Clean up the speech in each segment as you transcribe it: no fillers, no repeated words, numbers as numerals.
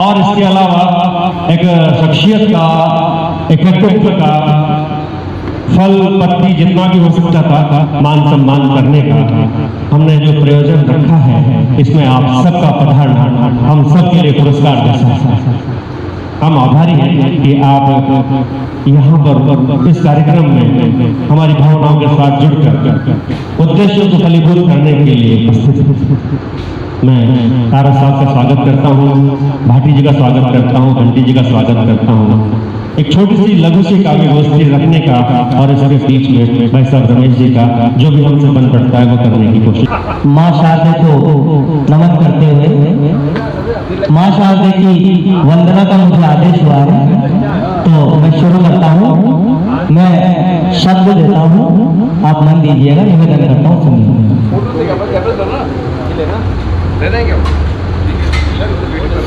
और इसके अलावा एक शख्सियत का, एक व्यक्तित्व का फल पत्ती जितना भी हो सकता था मान सम्मान करने का हमने जो प्रयोजन रखा है, इसमें आप सबका पधारना हम सबके लिए पुरस्कार जैसा है। हम आभारी हैं कि आप यहाँ पर इस कार्यक्रम में हमारी भावनाओं के साथ जुड़कर उद्देश्यों को फलीभूत करने के लिए उपस्थित हैं। मैं तारा साहब का स्वागत करता हूँ, भाटी जी का स्वागत करता हूँ, घंटी जी का स्वागत करता हूँ। एक छोटी सी लघु सी काव्य गोष्ठी रखने का और इसके बीच में भाई साहब रमेश जी का जो भी हमसे बन पड़ता है वो करने की कोशिश। माँ शारदे को नमन करते हुए माँ शारदे की वंदना का मुझे आदेश हुआ है, तो मैं शुरू करता हूँ। मैं शब्द देता हूँ, आप मन दीजिएगा, निवेदन करता हूँ, सुनिए।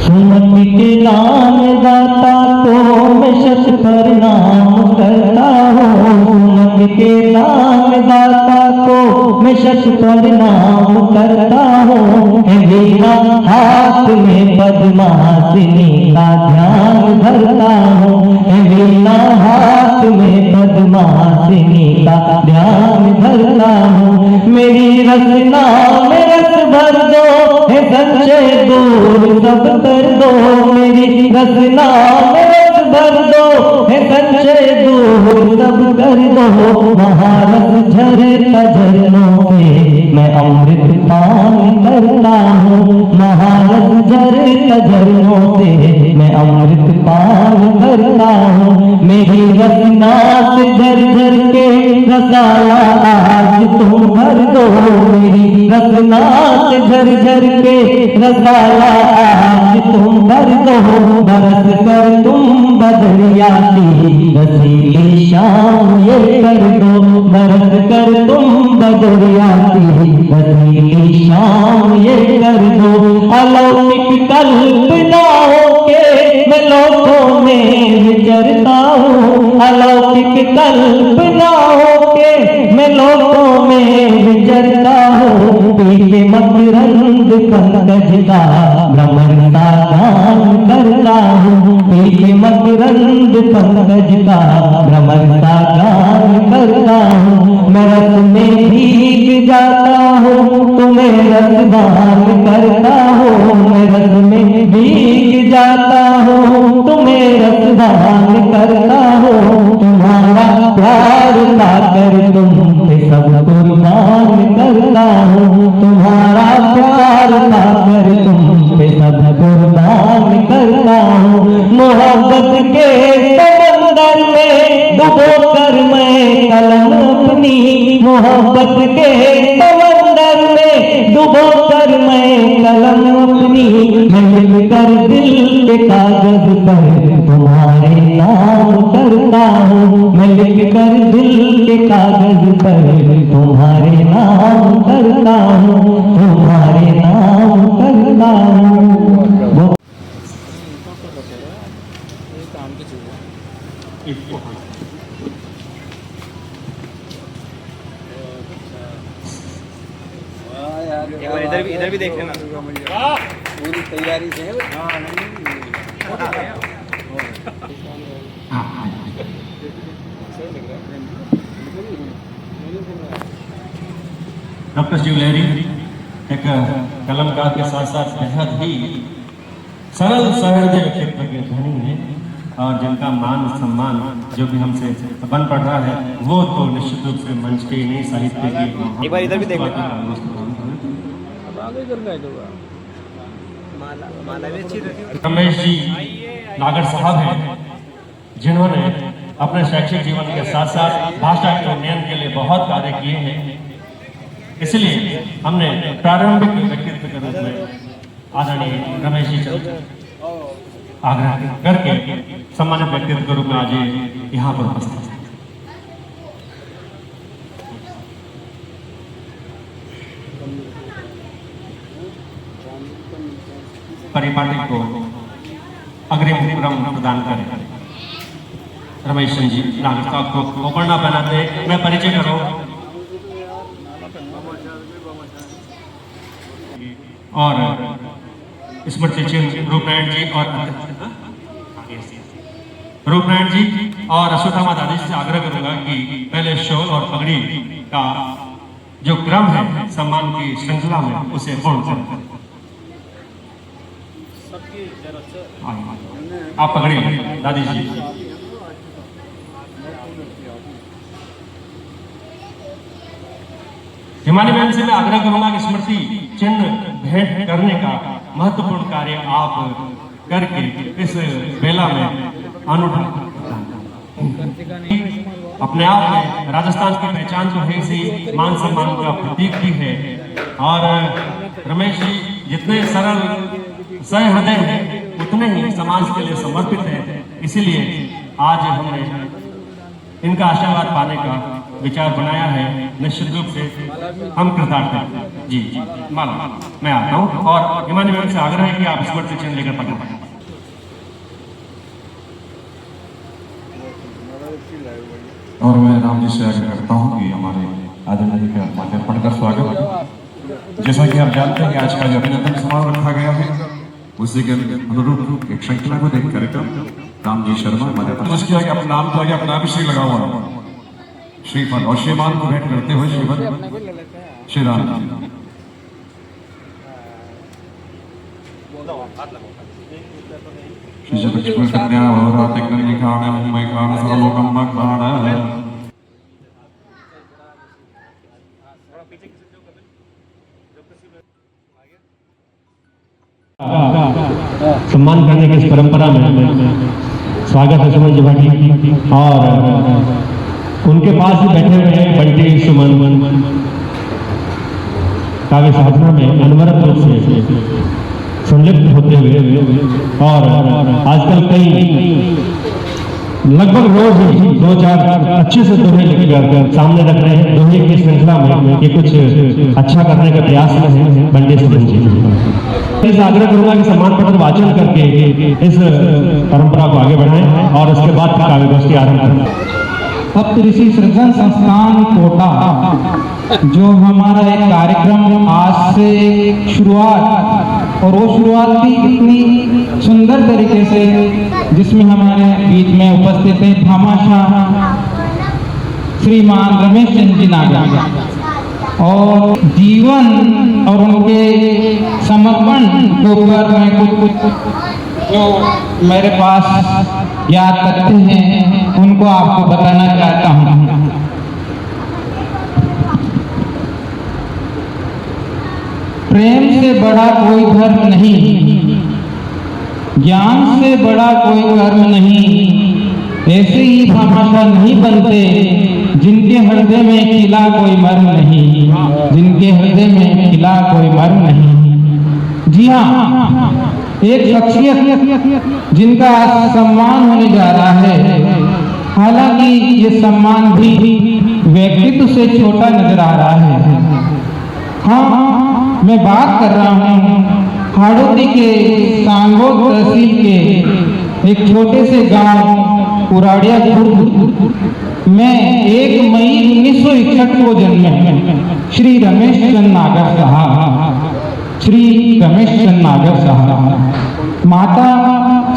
सुमति के नाम दाता को मैं शत प्रणाम करता हूँ। सुमति के नाम दाता को मैं शत प्रणाम करता हूँ। वीणा हाथ में पद्मासिनी का ध्यान धरता हूँ। वीणा हाथ में पद्मासिनी का ध्यान धरता हूँ। मेरी रचना में रस भर दो, है संचय दूर सब कर दो। मेरी रचना में रस भर दो, है संचय दूर सब कर दो। महारस झरता झरनों से मैं अमृत पान करता हूँ। महारस झरता झरनों से मैं अमृत पान करता हूँ। मेरी रचना से झर झर के रसाला आज तुम भर दो। मेरी रचना से झर झर के रसाला आज तुम भर दो। बरस कर तुम बदरिया की रसीली शाम ये कर दो। बरस कर तुम बदरिया की रसीली शाम ये कर दो। अलौकिक कल्पनाओं के मैं लोगों में विचरता हूँ। अलौकिक कल्पनाओं के मैं लोगों में विचरता हूँ। पीके मकरंद पंकज का भ्रमण का गान करता हूँ। पीके मकरंद पंकज का भ्रमण का गान करता हूँ। मैं रस में भीग जाता हूँ, तुम्हें रसदान करता हूँ। मैं रस में भीग जाता हूँ, तुम्हें रसदान करता हूँ। तुम्हारा प्यार पाकर तुमसे सब कुर्बान करता हूँ। तुम्हारा प्यार पाकर तुमसे सब कुर्बान करता हूँ। मोहब्बत के समंदर में डुबो कर मैं कलम अपनी, मोहब्बत के समंदर में डुबो कर मैं कलम अपनी। मिल कर दिल के कागज पर तुम्हारे नाम करता हूँ। मैं लिख कर दिल के कागज पर तुम्हारे नाम करता हूँ। तुम्हारे नाम करता हूँ। इधर भी देख लेना। पूरी तैयारी से है। डॉक्टर शिव लहरी एक कलमकार के साथ साथ बेहद ही सरल सहृदय व्यक्तित्व के धनी हैं और जिनका मान सम्मान जो भी हमसे बन पड़ रहा है वो तो निश्चित रूप से मंच के नहीं, साहित्य की। एक बार इधर भी देख रमेश जी नागर साहब हैं जिन्होंने अपने शैक्षिक जीवन के साथ साथ भाषा के उन्नयन के लिए बहुत कार्य किए हैं। इसलिए हमने प्रारंभिक व्यक्तित्व के रूप में आदरणीय रमेश जी से आग्रह करके सम्मानित व्यक्तित्व के रूप में आज यहाँ पर उपस्थित हैं। परिपाटी को अग्रिम क्रम प्रदान करें। रमेश जी नागर साहब को गोपरना बनाते मैं परिचय करूं और स्मृति चिन्ह रूपनारायण जी और अश्वत्थामा दादी से आग्रह करूंगा कि पहले शॉल और पगड़ी का जो क्रम है सम्मान की श्रृंखला में उसे पूर्ण करें। आप पगड़ी दादी जी। हिमानी बहन से मैं आग्रह करूंगा कि स्मृति चिन्ह भेंट करने का महत्वपूर्ण कार्य आप करके इस बेला में अनूठा अपने आप में राजस्थान की पहचान तो है, इसी मान सम्मान का प्रतीक भी है। और रमेश जी जितने सरल सहृदय हैं उतने ही समाज के लिए समर्पित हैं, इसीलिए आज हमने इनका आशीर्वाद पाने का विचार बनाया है। निश्चित रूप से हम कृतार्थ हैं। जी माला मैं आता हूँ और हिमानी मैम से आग्रह है कि आप स्मृति चिन्ह लेकर पकड़। और मैं राम जी से आग्रह करता हूँ कि हमारे आदरणीय जी का माल्यार्पण कर स्वागत। जैसा कि आप जानते हैं कि आज का जो अभिनंदन समारोह रखा गया है उसी के अनुरूप एक श्रृंखला को देख कार्यक्रम राम जी शर्मा माल्यार्पण किया कि अपना नाम तो आगे अपना भी श्री लगा हुआ श्रीफल और श्रीमान को भेंट करते हुए श्रीफल श्री राम जी। लक्ष्मी कन्या भवरात कन्या मुंबई खान सर्वलोकम मखान। सम्मान करने की इस परंपरा में स्वागत है सुमन जी भाटी और उनके पास ही बैठे हुए हैं बंटी सुमन काव्य साधना में अनवरत रूप से संलिप्त होते हुए और आजकल कई लगभग रोज 2-4 अच्छे से दोहे लेकर सामने रख रहे हैं। दोहे की श्रृंखला में ये कुछ अच्छा करने का प्रयास में है बंटी सुमन जी। इस आग्रह करूंगा कि सम्मान पत्र वाचन करके इस परंपरा को आगे बढ़ाएं और उसके बाद काव्य गोष्ठी आरंभ करें। सप्तऋषि सृजन संस्थान कोटा जो हमारा एक कार्यक्रम आज से शुरुआत और वो शुरुआत भी इतनी सुंदर तरीके से जिसमें हमारे बीच में उपस्थित है भामाशाह श्रीमान रमेश चंद्र जी नागर और जीवन और उनके समर्पण के ऊपर मैं कुछ जो मेरे पास याद तथ्य हैं उनको आपको बताना चाहता हूँ। प्रेम से बड़ा कोई धर्म नहीं, ज्ञान से बड़ा कोई कर्म नहीं, ऐसे ही भामाशाह नहीं बनते जिनके हृदय में खिला कोई मर्म नहीं, जिनके हृदय में खिला कोई मर्म नहीं। जी हाँ, एक शख्सियत जिनका सम्मान होने जा रहा है, हालांकि ये सम्मान भी व्यक्तित्व से छोटा नजर आ रहा है। हाँ, मैं बात कर रहा हूँ हाड़ौती के सांगोद तहसील के एक छोटे से गांव उराड़िया में 1 मई 1961 को जन्मे श्री रमेश चंद्र नागर साहब। श्री रमेश चंद्र नागर साहब, माता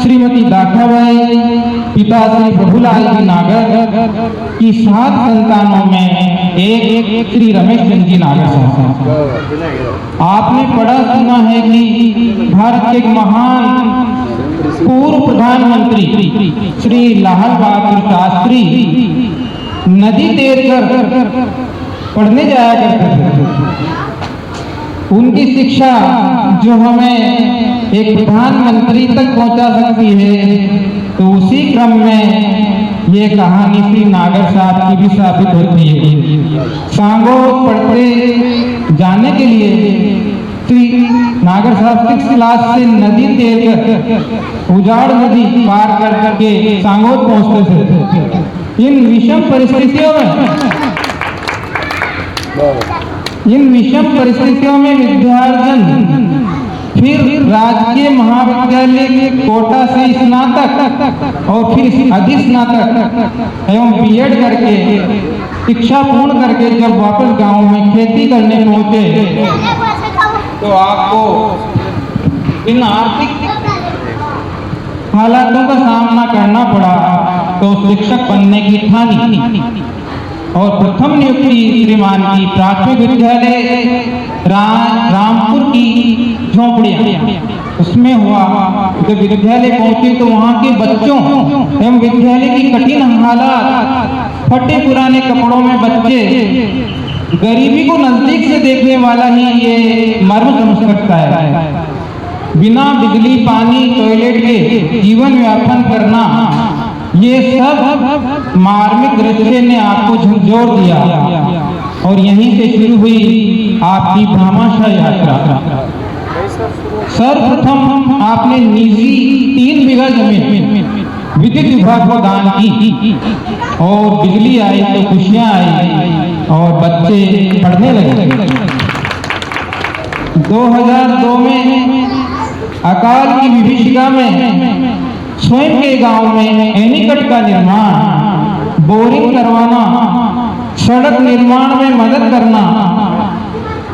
श्रीमती दाखाबाई, पिता श्री प्रभुलाल जी नागर की 7 संतानों में एक श्री रमेश चंद्र जी नागर साहब। आपने पढ़ा सुना है कि भारत के एक महान पूर्व प्रधानमंत्री श्री लाल बहादुर शास्त्री नदी तैर कर पढ़ने जाया करते थे। उनकी शिक्षा जो हमें एक प्रधानमंत्री तक पहुंचा सकती है, तो उसी क्रम में ये कहानी श्री नागर साहब की भी साबित होती है। सांगोद पढ़ते जाने के लिए श्री नागर साहब 6 क्लास से नदी तैर कर उजाड़ नदी पार कर करके सांगोद पहुंचते थे। इन विषम परिस्थितियों में विद्यार्जन फिर राजकीय महाविद्यालय कोटा से स्नातक और फिर अधिस्नातक एवं बीएड करके शिक्षा पूर्ण करके जब वापस गांव में खेती करने पहुंचे तो आपको इन आर्थिक हालातों का सामना करना पड़ा तो शिक्षक बनने की ठानी और प्रथम नियुक्ति श्रीमान की प्राथमिक विद्यालय रामपुर की झोंपड़ियाँ उसमें हुआ। जब विद्यालय पहुंचे तो वहाँ के बच्चों एवं विद्यालय की कठिन हालात, फटे पुराने कपड़ों में बच्चे, गरीबी को नजदीक से देखने वाला ही ये मर्म समझ सकता है। बिना बिजली पानी टॉयलेट के जीवन यापन करना, ये सब मार्मिक दृश्य ने आपको झंझोर दिया और यहीं से शुरू हुई आपकी भामाशाह यात्रा। सर्वप्रथम आपने निजी 3 बीघा जमीन विद्युत विभाग को दान की और बिजली आई तो खुशियां आई और बच्चे पढ़ने लगे। 2002 में अकाल की विभीषिका में स्वयं के गांव में एनीकट का निर्माण, बोरिंग करवाना, सड़क निर्माण में मदद करना,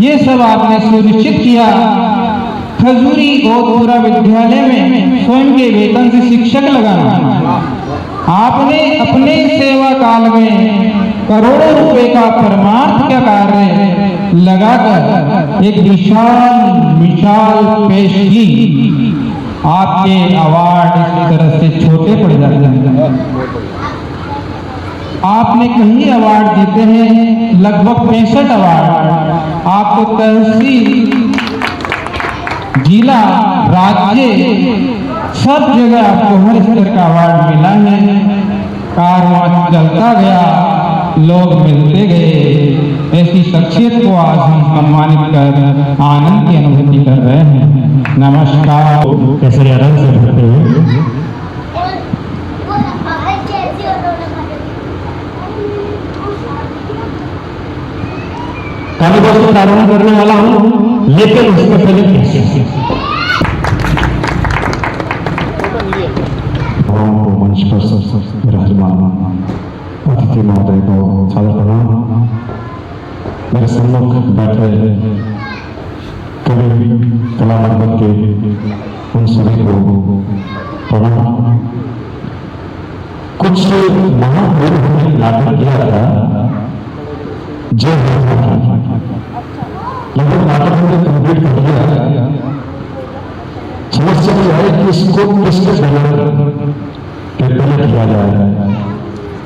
ये सब आपने सुनिश्चित किया। खजूरी गौतपुरा विद्यालय में स्वयं के वेतन से शिक्षक लगाना, आपने अपने सेवा काल में करोड़ों रुपए का परमार्थ का कार्य लगाकर एक विशाल पेश की। आपके अवार्ड इस तरह से छोटे पड़ जाते हैं। आपने कई अवार्ड जीते हैं, लगभग 65 अवार्ड। आपको तहसील, जिला, राज्य, सब जगह आपको हर स्तर का अवार्ड मिला है। कारवां चलता गया, लोग मिलते गए। ऐसी शख्सियत को आज हम सम्मानित कर आनंद की अनुभूति कर रहे हैं। नमस्कार। केसरिया रंग से भरते हुए कालीदास को प्रारंभ करने वाला हूँ, लेकिन उससे पहले मंच पर विराजमान अतिथि महोदय को सादर प्रणाम। मेरे सम्मुख बैठे कवि कला मंडल के उन सभी को प्रणाम। कुछ महापुरुषों ने नाटक किया था जय लगभग नाटक में कंप्लीट कर दिया। समस्या यह है कि इसको किसके पहले किया जाए,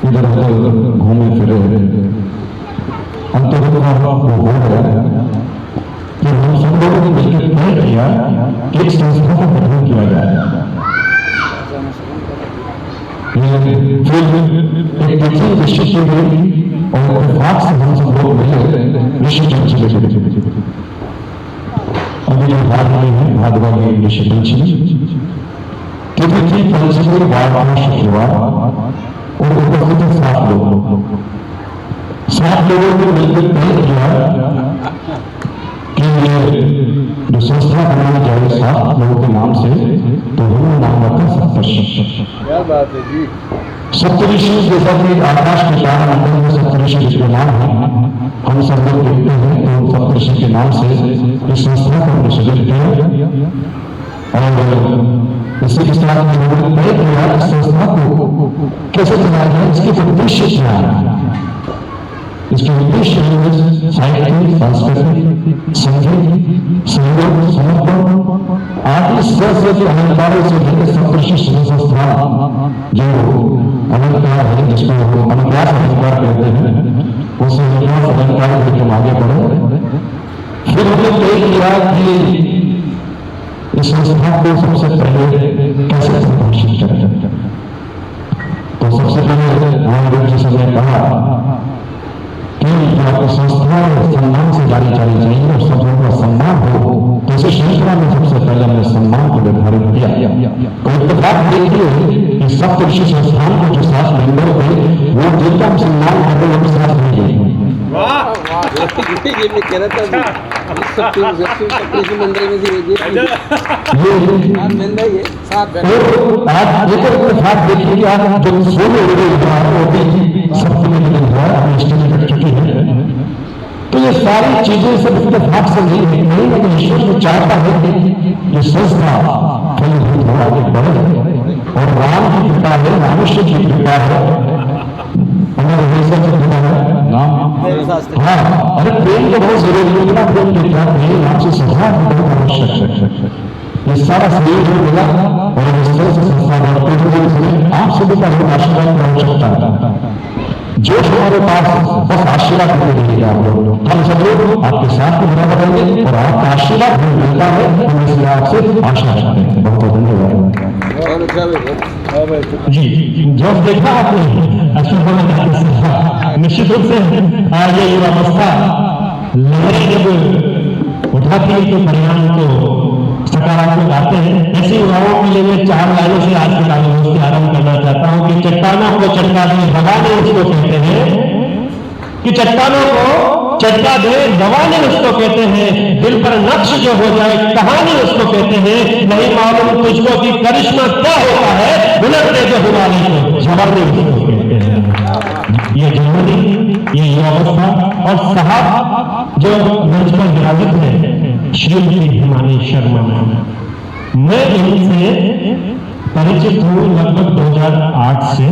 इधर उधर घूमे फिरे अंतर हो गया कि हम सब लोगों ने मिलकर तय किया कि एक संस्था का गठन किया जाए। फिर एक दूसरे विषय की गई और विभाग से हम सब लोग मिले विषय पंचमी। अभी भाग में है भागवा में विषय पंचमी, क्योंकि पंचमी बार शुक्रवार और उपस्थित 7 लोगों ने मिलकर तय किया कि ये जो संस्था बनाई जाए 7 लोगों के नाम से, तो उन्होंने नाम रखा सप्तऋषि। क्या बात है जी। सप्तऋषि जैसा कि आकाश के तारा मंडल में सप्तऋषि विद्यमान है, हम सब लोग देखते हैं तो सप्तऋषि के नाम से इस संस्था को हमने सृजित किया। और इसी के साथ उन्होंने तय किया इस संस्था को कैसे चलाया जाए, इसके उद्देश्य क्या है। इसके उद्देश्य साहित्य, संस्कृति, संगीत, संयोग, समर्पण आदि से जो अलंकारों से लेकर सप्तऋषि संस्थान जो अलंकार है, जिसको अनुप्रास अलंकार कहते हैं, उस अलंकार लेकर हम आगे बढ़े। फिर हमने तय किया कि इस संस्था को सबसे पहले कैसे प्रदर्शित करें। तो सबसे पहले रामदेव जी से ने कहा कि आपकी संस्था सम्मान से जानी जानी चाहिए और सब लोगों का सम्मान हो। तो इसी श्रृंखला में सबसे पहले हमने सम्मान को निर्धारित किया। तो इत्तेफाक देखिए कि सप्तऋषि संस्थान के जो 7 मेंबर थे वो जिनका हम सम्मान करते हैं वो साथ नहीं गए। ये मैं कह रहा था सप्तऋषि मंडल में से आज इत्तेफाक देखिए कि आज जो 16 लोग सप्तमी के दिन हुआ चुकी है, तो ये ये सारी चीजें सब इत्तेफाक से नहीं है, नहीं लेकिन ईश्वर जो चाहता है कि ये संस्था फलीभूत हो, आगे बढ़े। और राम की कृपा है, मनुष्य की कृपा है, हमारे हमेशा की कृपा है नाम। हाँ, अरे प्रेम तो बहुत जरूरी है ना, प्रेम के क्या प्रेम आपसे सदा बहुत आवश्यक है। ये सारा सहयोग जो मिला और इस तरह से संस्था बढ़ते हुए आप सभी का बहुत आशीर्वाद की आवश्यकता है। जो हमारे पास बस आशीर्वाद मिलेगी आप लोग, हम सब लोग आपके साथ में बना रहेंगे और आपका आशीर्वाद हमें मिलता है, हम इसलिए आपसे आशा रखते हैं। बहुत बहुत धन्यवाद जी। जो देखा आपने निश्चित रूप से ये युवावस्था लहरें जब उठाती है तो परिणाम को सकारात्मक आते हैं। ऐसे युवाओं के लिए मैं 4 लाइनों से आज की कार्यक्रम आरंभ करना चाहता हूँ कि चट्टानों को चटका दे दबाने उसको कहते हैं, कि चट्टानों को चटका दे दबाने उसको कहते हैं, दिल पर नक्श जो हो जाए कहानी उसको कहते हैं, नहीं मालूम तुझको कि करिश्मा क्या होता है, हुनर दे जो हिमालय को झमरने उसको कहते हैं। ये जवानी, ये युवावस्था और साहब जो मंच पर विराजित है श्रीमती हिमानी शर्मा, मैं इनसे परिचित हूँ लगभग 2008 से।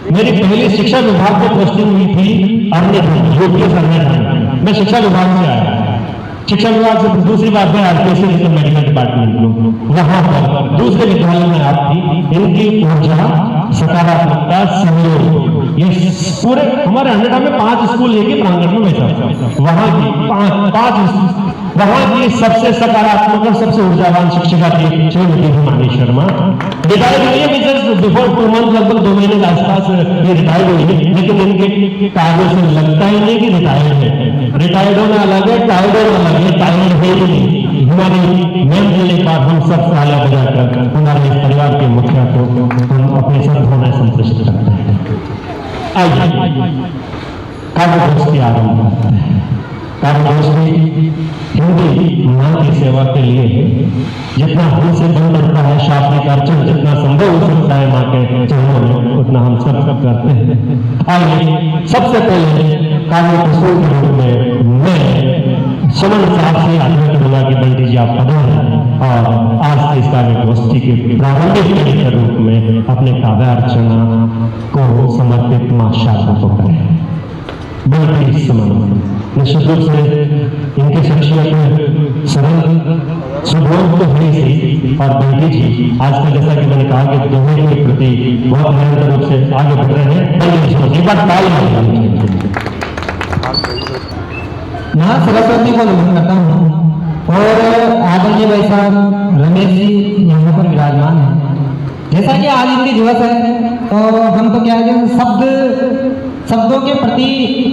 मेरी पहली शिक्षा विभाग में पोस्टिंग हुई थी यूपीएस में। मैं शिक्षा विभाग से आया, शिक्षा विभाग से दूसरी बात है आरपीएससी मेडिकल डिपार्टमेंट, वहां पर दूसरे विद्यालय में आप थी। इनकी ऊर्जा, सकारात्मकता, सहयोग, ये पूरे हमारे 100 में 5 स्कूल एक ही प्रांगण में बैठा, वहां की 5 वहां की सबसे सकारात्मक और सबसे ऊर्जावान शिक्षिका थी श्रीमती हिमानी शर्मा। रिटायर्ड हुई है जस्ट बिफोर 2 मंथ, लगभग 2 महीने के आसपास ये रिटायर्ड हुई है, लेकिन इनके कार्यों से लगता ही नहीं कि रिटायर्ड है। रिटायर्ड होना अलग है, टायर्ड होना अलग है, टायर्ड है ही नहीं। हमारी मैम मिलने के बाद हम सब तालियां बजाकर हमारे इस परिवार के मुखिया को हम अपने साथ होना संतुष्ट करते हैं। आइए कार्य दोस्ती आरंभ करते हैं। कार्य दोस्ती हिंदी मां की सेवा के लिए जितना हमसे बन पड़ता है, शाब्दिक अर्चन जितना संभव हो सकता है मां के चरणों में, उतना हम सब करते हैं। आइए सबसे पहले कार्य प्रस्तुत के रूप में मैं सुमन साहब से आग्रह करूंगा कि बंटी जी आप पधारें और आज के इस कार्य गोष्ठी के प्रारंभिक के रूप में अपने काव्य अर्चना को समर्पित मां शारदा को करें। बंटी सुमन निश्चित रूप से इनकी शख्सियत में सरल सुबोध तो हुई थी, और बंटी जी आजकल जैसा कि मैंने कहा कि दोनों के प्रति बहुत निरंतर रूप से आगे बढ़ रहे हैं। एक बार मैं सरस्वती को नमन करता हूँ और आदरणीय भाई साहब रमेश जी यहाँ पर विराजमान है। जैसा कि आज हिंदी दिवस है तो हम तो क्या है शब्दों के प्रति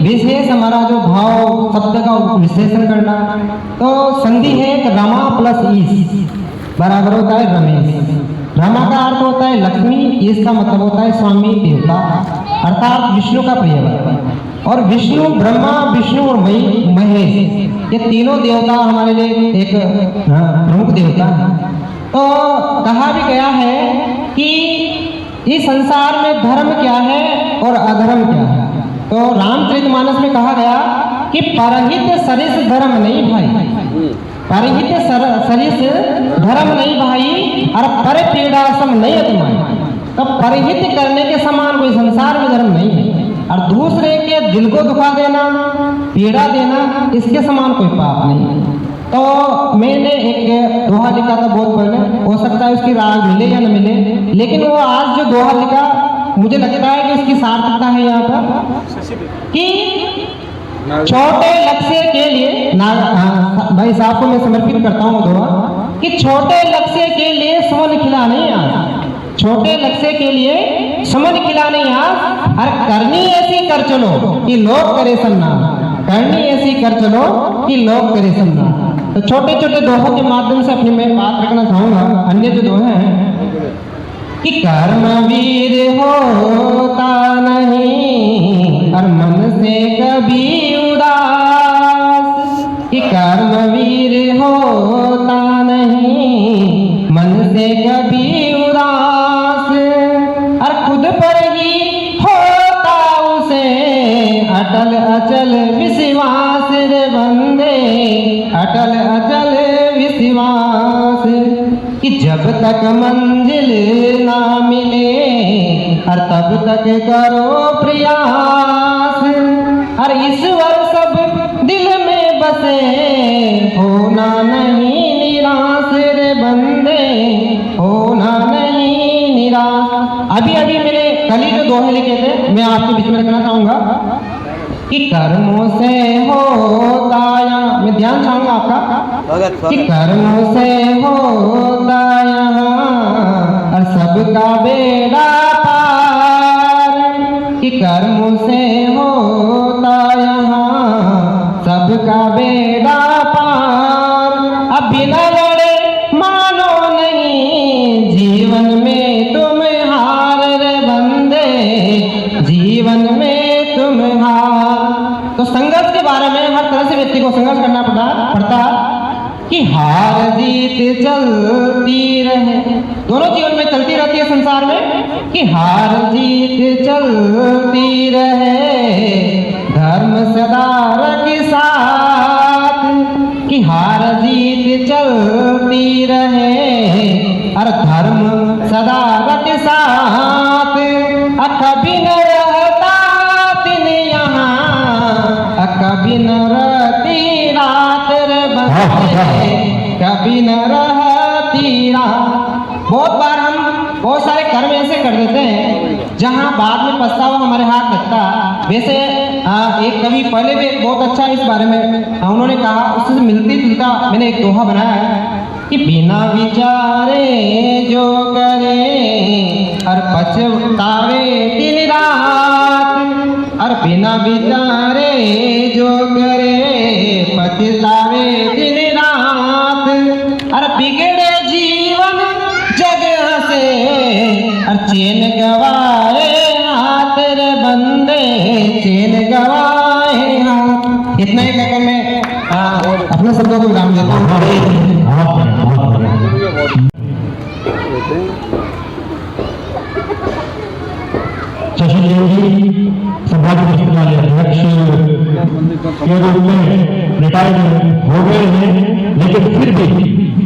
विशेष हमारा जो भाव, शब्द का विश्लेषण करना, तो संधि है कि रमा प्लस ईश बराबर होता है रमेश। रमा का अर्थ होता है लक्ष्मी, ईश का मतलब होता है स्वामी देवता, अर्थात विष्णु का प्रियवर। और विष्णु, ब्रह्मा, विष्णु और महेश, ये तीनों देवता हमारे लिए एक प्रमुख देवता है। तो कहा भी गया है कि इस संसार में धर्म क्या है और अधर्म क्या है। तो रामचरितमानस में कहा गया कि परहित सरिस धर्म नहीं भाई, परहित सरिस धर्म नहीं भाई, और पर पीड़ा सम नहीं अतिमाई। तो परहित करने के समान कोई संसार में धर्म नहीं है, और दूसरे के दिल को दुखा देना, पीड़ा देना, इसके समान कोई पाप नहीं है। तो मैंने एक दोहा लिखा था बहुत पहले, हो सकता है उसकी राग मिले या न मिले, लेकिन वो आज जो दोहा लिखा मुझे लगता है कि इसकी सार्थकता है यहाँ पर कि छोटे लक्ष्य के लिए भाई साहब को मैं समर्पित करता हूँ दोहा कि छोटे लक्ष्य के लिए समन खिला नहीं आज, छोटे लक्ष्य के लिए समन खिला नहीं आज, और करनी ऐसी कर चलो कि लोग करे सन्ना, करनी ऐसी कर चलो कि लोग करे सन्ना। तो छोटे छोटे दोहों के माध्यम से अपनी मैं बात रखना चाहूंगा। अन्य जो दोहे हैं कि कर्मवीर होता नहीं और मन से कभी उदास, कि कर्मवीर होता नहीं मन से कभी उदास, और खुद पर ही होता उसे अटल अचल विश्वास जब तक मंजिल ना मिले और तब तक करो प्रयास। और ईश्वर सब दिल में बसे, होना नहीं निराश रे बंदे, होना नहीं निराश। अभी अभी मेरे कल ही जो दोहे लिखे थे मैं आपके बीच में रखना चाहूंगा कि कर्मों से होता यहाँ, मैं ध्यान चाहूंगा आपका, कि कर्मों से होता यहाँ और सबका बेड़ा पार। कि कर्मों से होता यहाँ सबका बेड़ा पार। अब बिना लड़े मानो नहीं, जीवन में तुम हार रे बंदे, जीवन में तुम हार। तो संघर्ष के बारे में हर तरह से व्यक्ति को संघर्ष करना पड़ता कि हार जीत चलती रहे, दोनों जीवन में चलती रहती है संसार में। कि हार जीत चलती रहे, धर्म सदा रखे साथ। कि हार जीत चलती रहे और धर्म सदा रखे साथ। कभी न रहता दिन यहाँ, कभी न रहती रात रे बंदे, कभी न रहती रात। बहुत बार हम बहुत सारे कर्म ऐसे कर देते हैं जहाँ बाद में पछतावा हमारे हाथ लगता। वैसे एक कवि पहले भी बहुत अच्छा इस बारे में उन्होंने कहा, उससे मिलती जुलता मैंने एक दोहा बनाया है कि बिना विचारे जो करे और पछतावे दिन रात। और बिना विचारे जो करे पछतावे दिन रात। और बिगड़े जीवन जगह से और चैन गवाए हाथ रे बंदे, चैन गवाए हाथ। इतना ही कहकर मैं अपने शब्दों को विराम देता हूँ। शशि जैन जी संभाग पुस्तकालय अध्यक्ष के रूप में रिटायर्ड हो गए हैं, लेकिन फिर भी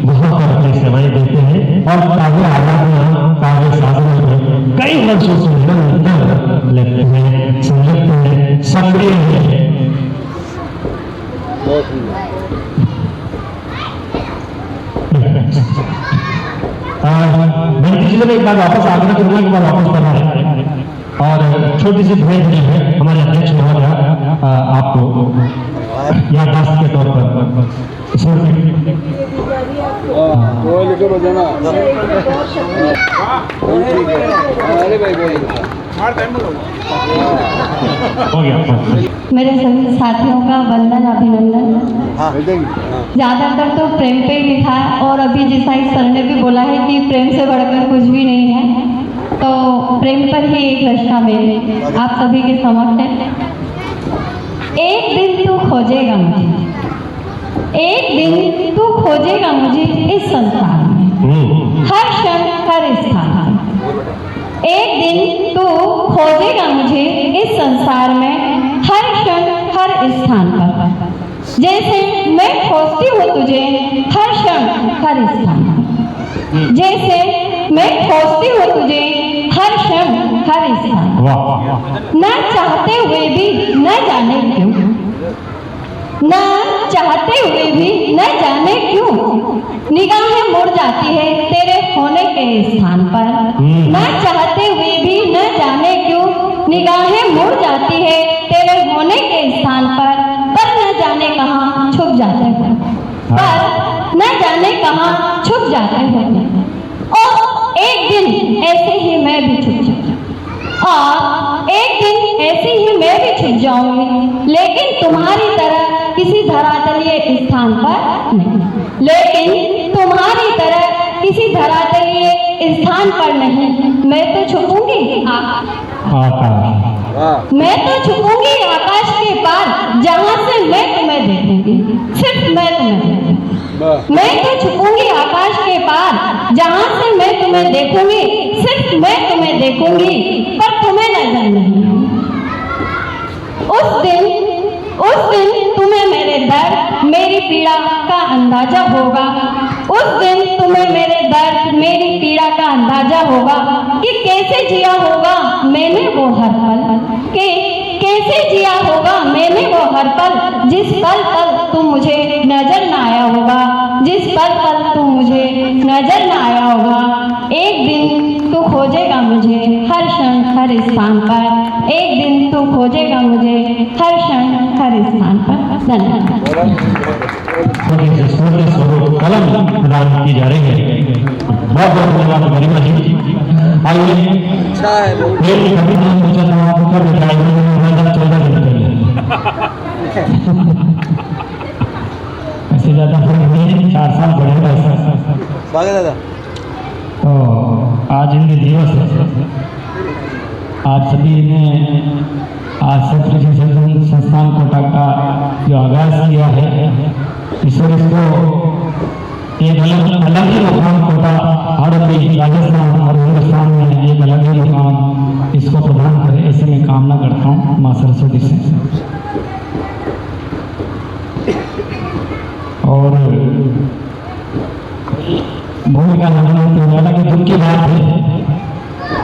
वहां पर अपनी सेवाएं देते हैं और काव्य आराधना, काव्य साधना में कई वर्षों से निरंतर लेते हैं, संलग्न हैं, सक्रिय हैं। बंटी जी ने एक बार वापस आग्रह करूंगा कि वापस करना है और छोटी सी भेंट दी है हमारे अध्यक्ष महोदय आपको याददाश्त के तौर पर। हो गया। मेरे सभी साथियों का वंदन अभिनंदन। ज़्यादातर तो प्रेम पे ही लिखा है और अभी जैसा इस सर ने भी बोला है कि प्रेम से बढ़कर कुछ भी नहीं है, तो प्रेम पर ही एक रचना मेरे आप सभी के समक्ष है। एक दिन तू खोजेगा मुझे, एक दिन तू खोजेगा मुझे इस संसार में, हर क्षण हर स्थान। एक दिन तू खोजेगा मुझे इस संसार में, हर क्षण हर स्थान पर। जैसे मैं खोजती हूँ तुझे हर क्षण हर स्थान पर, जैसे मैं खोजती हूँ तुझे हर क्षण हर स्थान। न चाहते हुए भी न जाने क्यों, न चाहते हुए भी न जाने क्यों निगाहें मुड़ जाती है तेरे होने के स्थान पर। न चाहते हुए भी न जाने क्यों निगाहें मुड़ जाती है तेरे होने के स्थान पर न जाने कहाँ छुप जाते हैं, पर न जाने कहाँ छुप जाते हैं। और एक दिन ऐसे ही मैं भी छुप जाऊंगी, और एक दिन ऐसे ही मैं भी छुप जाऊंगी, लेकिन तुम्हारी तरह किसी धरातलीय स्थान पर नहीं, लेकिन तुम्हारी तरह किसी धरातलीय स्थान पर नहीं। मैं तो छुपूंगी मैं तो छुपूंगी आकाश के पार, जहाँ से मैं तुम्हें देखूंगी, सिर्फ मैं तुम्हें देखूंगी। मैं तो छुपूंगी आकाश के पार, जहाँ से मैं तुम्हें देखूंगी, सिर्फ मैं तुम्हें देखूंगी, पर तुम्हें नजर नहीं। उस दिन तुम्हें मेरे दर्द, मेरी पीड़ा का अंदाजा होगा। उस दिन तुम्हें मेरे दर्द मेरी पीड़ा का अंदाजा होगा कि कैसे जिया होगा मैंने वो हर पल, कि कैसे जिया होगा मैंने वो हर पल, जिस पल तू मुझे नजर न आया होगा, जिस पल तू मुझे नजर न आया होगा। एक दिन तू खोजेगा मुझे हर क्षण हर स्थान पर, एक दिन तू खोजेगा मुझे हर क्षण हर स्थान पर। धन्यवाद। कलम प्रदान की जा रही है। बहुत बहुत धन्यवाद गरिमा जी। आइए अच्छा है बहुत। कभी नाम पूछा था आपको कब बताया 14 दिन पहले। ऐसे ज्यादा फर्क नहीं है, 4 साल बढ़ेगा ऐसा। स्वागत है दादा। तो आज हिंदी दिवस है। आप सभी ने आज सत्र संस्थान कोटा का जो आगाज किया है, ईश्वर इसको एक अलग ही मुकाम कोटा और राजस्थान और हिंदुस्तान में एक अलग ही मुकाम इसको प्रदान करे, ऐसे मैं कामना करता हूँ माँ सरस्वती से। और भूमिका निभाने की दुख की बात है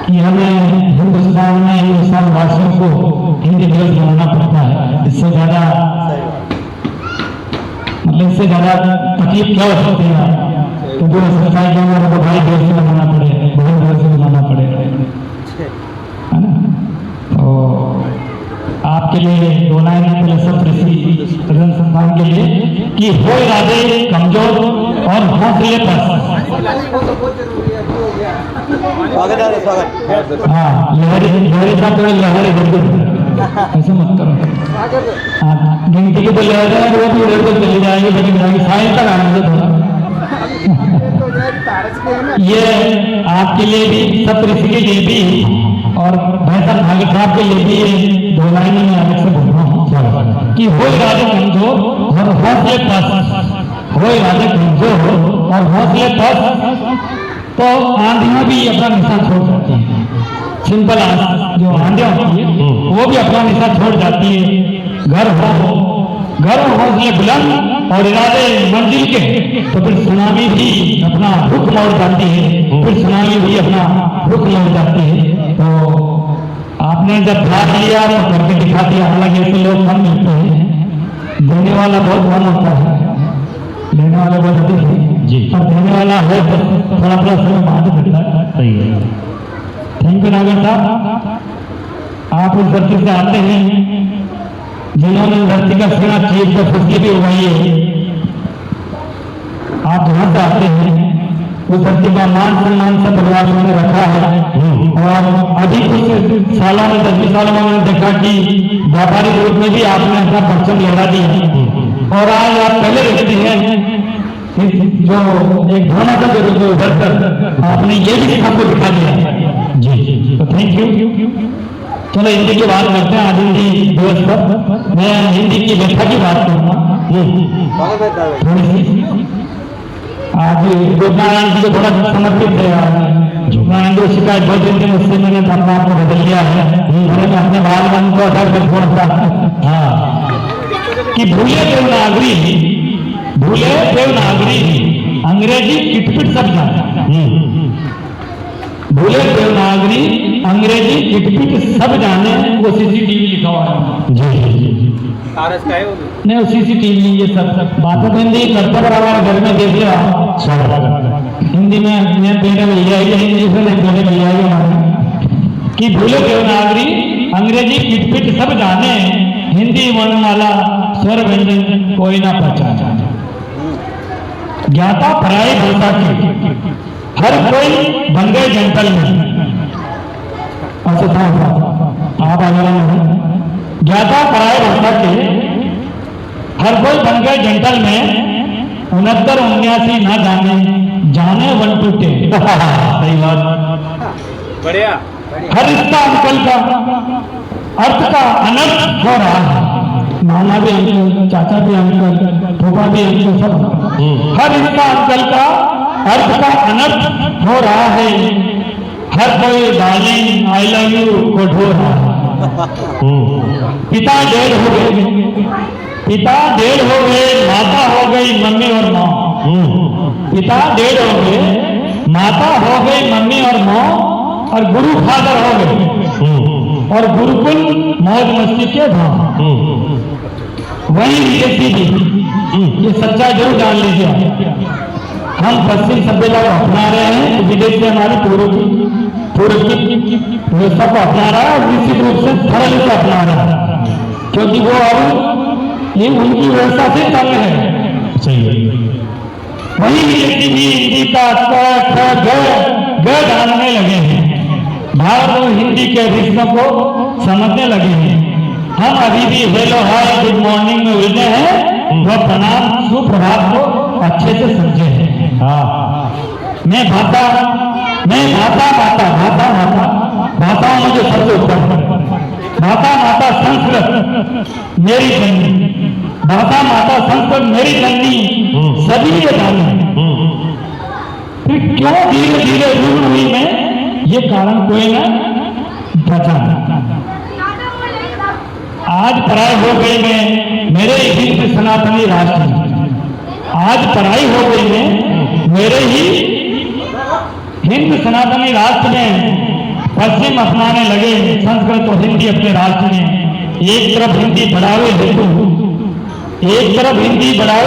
कि हमें हिंदुस्तान में हिंदुस्तान वासियों को हिंदी दिवस मनाना पड़ता है। इससे ज़्यादा मतलब इससे ज़्यादा तकलीफ क्या हो सकती है कि जो सरकारी जगह को भाई दिवस से मनाना पड़े, बहन दिवस से मनाना पड़े, है ना। तो आपके लिए दो लाइन पहले सत्र सदन संस्थान के लिए कि हो इरादे कमजोर और हौसले पर। स्वागत है स्वागत। हाँ लहरी साहब थोड़े लहरी ऐसे मत करो। हाँ गिनती की तो लहर है वो भी उधर को चली जाएगी, लेकिन जाएगी साइड तक आने दो थोड़ा। ये आपके लिए भी सब ऋषि के लिए भी और बेहतर भाग्य साहब के लिए भी ये दो लाइन में अलग से बोल रहा हूँ कि हो इरादे कमजोर और हौसले पस्त, हो इरादे कमजोर और हौसले पस्त तो आंधियां भी अपना निशान छोड़ जाती है। सिंपल जो आंधियां होती है वो भी अपना निशान छोड़ जाती है। घर और हौसले बुलंद और इरादे मंजिल के तो फिर सुनामी भी अपना रुख मोड़ जाती है, फिर सुनामी भी अपना रुख मोड़ जाती है। तो आपने जब भाग लिया तो करके दिखा दिया। हालांकि ऐसे लोग कम मिलते हैं, देने वाला बहुत कम होता है, लेने वाले बहुत अधिक है जी। और देने वाला है तो थोड़ा थोड़ा समय बाद मिलता है। सही है। थैंक यू नागर साहब। आप उस धरती से आते हैं जिन्होंने धरती का सेना चीज पर खुशी भी उगाई है। आप जहाँ से आते हैं उस धरती का मान सम्मान से परिवार में रखा है। और अभी कुछ सालों में 10 सालों में मैंने देखा कि व्यापारिक रूप में भी आपने अपना परचम लहरा दिया। और आज आप पहले देखते हैं जो एक भावना का जरूरत है उधर कर आपने ये भी आपको दिखा दिया जी। तो थैंक यू। चलो हिंदी की बात करते हैं। आज हिंदी दिवस पर मैं हिंदी की व्याख्या की बात करूँगा थोड़ी सी। आज गोपानारायण जी को थोड़ा समर्पित है। गोपानारायण जी शिकायत बहुत दिन से मुझसे मैंने अपना आपको बदल लिया है। मैंने अपने बाल मन को अगर थोड़ा सा हाँ कि भूले देवनागरी अंग्रेजी किटपिट सब जाने। भूले देवनागरी अंग्रेजी किटपिट सब जाने। वो सीसीटीवी लिखा हुआ है जी। आरएस का है वो नहीं वो सीसीटीवी ये सब बातों में हिंदी करता बराबर घर में देख लिया हिंदी में मैं पहले भैया हिंदी से पहले भैया कि भूले देवनागरी अंग्रेजी किटपिट सब जाने, हिंदी वर्णमाला स्वर व्यंजन कोई ना पहचाने। ज्ञाता पराई भाषा की हर कोई बन गए जेंटलमैन। अच्छा था आप आगे ज्ञाता पराई भाषा के हर कोई बन गए जेंटलमैन। 69 79 ना जाने 1 2 10। सही बात बढ़िया। हर रिश्ता अंकल का अर्थ का अनर्थ हो रहा है। मामा भी अंकल, चाचा भी अंकल, फूफा भी अंकल, सब हर रिश्ता अंकल का अर्थ का अनर्थ हो रहा है। हर कोई डार्लिंग आई लव यू को ढो रहा है। पिता डेढ़ हो गए, माता हो गई मम्मी और माँ। पिता डेढ़ हो गए, माता हो गई मम्मी और माँ, और गुरु फादर हो गए, और गुरुकुल मौज मस्ती के धाम। वही विदेशी जी, ये सच्चा जरूर जान लीजिए। हम पश्चिम सभ्यता को अपना रहे हैं, तो विदेशी हमारी पूर्व की व्यवस्था को अपना रहा है, और निश्चित रूप से सरल से अपना रहा है, क्योंकि वो अब ये उनकी व्यवस्था से चल रहे हैं। सही है। वही विदेशी भी हिंदी का ग जानने लगे हैं, भारत और हिंदी के रिश्तों को समझने लगे हैं। हम अभी भी हेलो हाय गुड मॉर्निंग में उलझे हैं, वह प्रणाम सुप्रभात को अच्छे से समझे हैं। मैं भाषा भाषाओं में जो सबसे ऊपर भाषा संस्कृत मेरी जननी, भाषा संस्कृत मेरी जननी, सभी ये जाने। फिर क्यों धीरे धीरे रूढ़ हुई मैं, ये कारण कोई न बचा। आज पढ़ाई हो गई में मेरे हिंद सनातनी राष्ट्र, आज पढ़ाई हो गई में मेरे ही हिंद सनातनी राष्ट्र में पश्चिम अपनाने लगे संस्कृत और हिंदी अपने राष्ट्र में। एक तरफ हिंदी बढ़ावे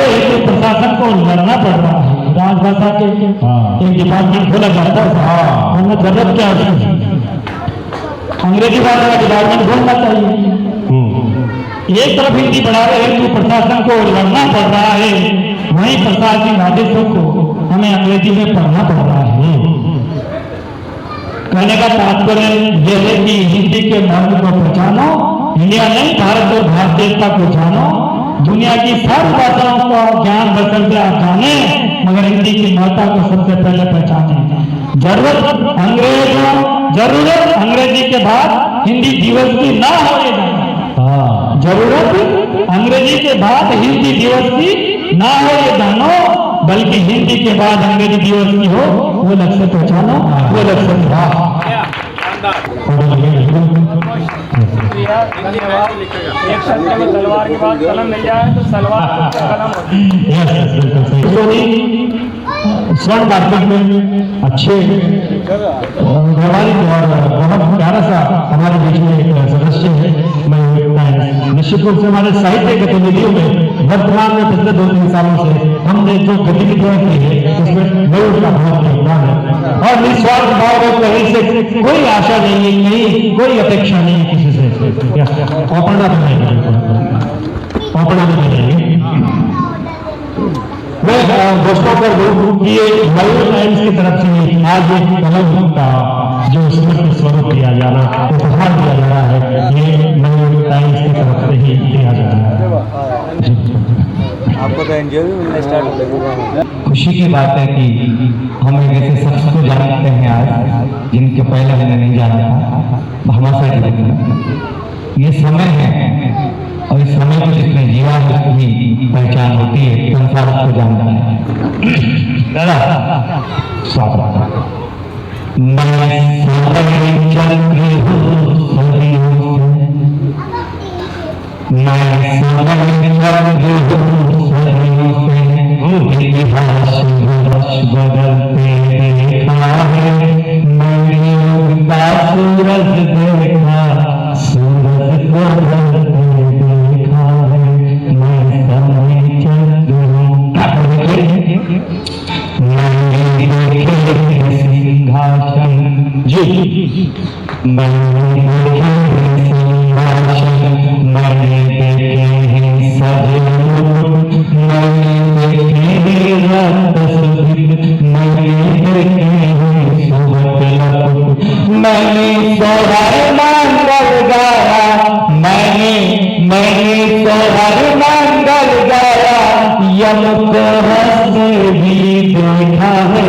हेतु प्रशासन को लड़ना पड़ रहा है। राजभाषा के एक डिपार्टमेंट खोला जाता है, हमें जरूरत क्या है, अंग्रेजी भाषा का डिपार्टमेंट खोलना चाहिए। एक तरफ हिंदी बढ़ावे हेतु प्रशासन को लड़ना पड़ रहा है, वहीं प्रशासनिक आदेशों को हमें अंग्रेजी में पढ़ना पड़ रहा है। कहने का तात्पर्य यह है कि हिंदी के महत्व को पहचानो, इंडिया नहीं भारत और भारतीयता को जानो। दुनिया की सारी भाषाओं का ज्ञान बदल से आप जाने, मगर हिंदी की महत्ता को सबसे पहले पहचाने। जरूरत अंग्रेजी के बाद हिंदी दिवस की ना हो, जरूरत अंग्रेजी के बाद हिंदी दिवस की ना हो ये जानो, बल्कि हिंदी के बाद अंग्रेजी दिवस की हो, वो लक्ष्य पहचानो, वो लक्ष्य एक शब्द में तलवार के बाद कलम मिल जाए तो सलवार कलम। स्वर्ण मार्केट में अच्छे व्यवहारिक और बहुत प्यारा सा हमारे बीच में एक सदस्य है। मैं निश्चित रूप से हमारे साहित्य गतिविधियों में वर्तमान में पिछले 2-3 सालों से हमने जो गतिविधियां की है उसमें जरूर का बहुत योगदान है, और निस्वार्थ भाव में कहीं से कोई आशा नहीं है, कहीं कोई अपेक्षा नहीं है किसी से। औपड़ा भी नहीं, मैं दोस्तों पर ये मयूर टाइम्स की तरफ से आज एक कलम का जो स्मृति स्वरूप दिया जाना, उपहार दिया जा रहा है, ये मयूर टाइम्स की तरफ से ही दिया जा रहा है। आपको तो एनजीओ भी मिलना स्टार्ट हो गया। खुशी की बात है कि हम एक ऐसे शख्स को जानते हैं आज जिनके पहले हमने नहीं जाना था, हमारे साथ ये समय है, और इस समय को जिसने जिया है उसकी पहचान होती है, संसार को जानता है। दादा स्वागत। बदलते देखा है सूरज देखा, सूरज को बदलते देखा है, मैं समय चल सिंहासन जी, मैंने सिंहासन, मैंने देखे हैं सजनों, मैंने देखे रत सुदित, मैंने देखे हैं सुबह लपट, मैंने सोहर मंगल गाया, मैंने सोहर मंगल गाया, यम को हंसते भी देखा है,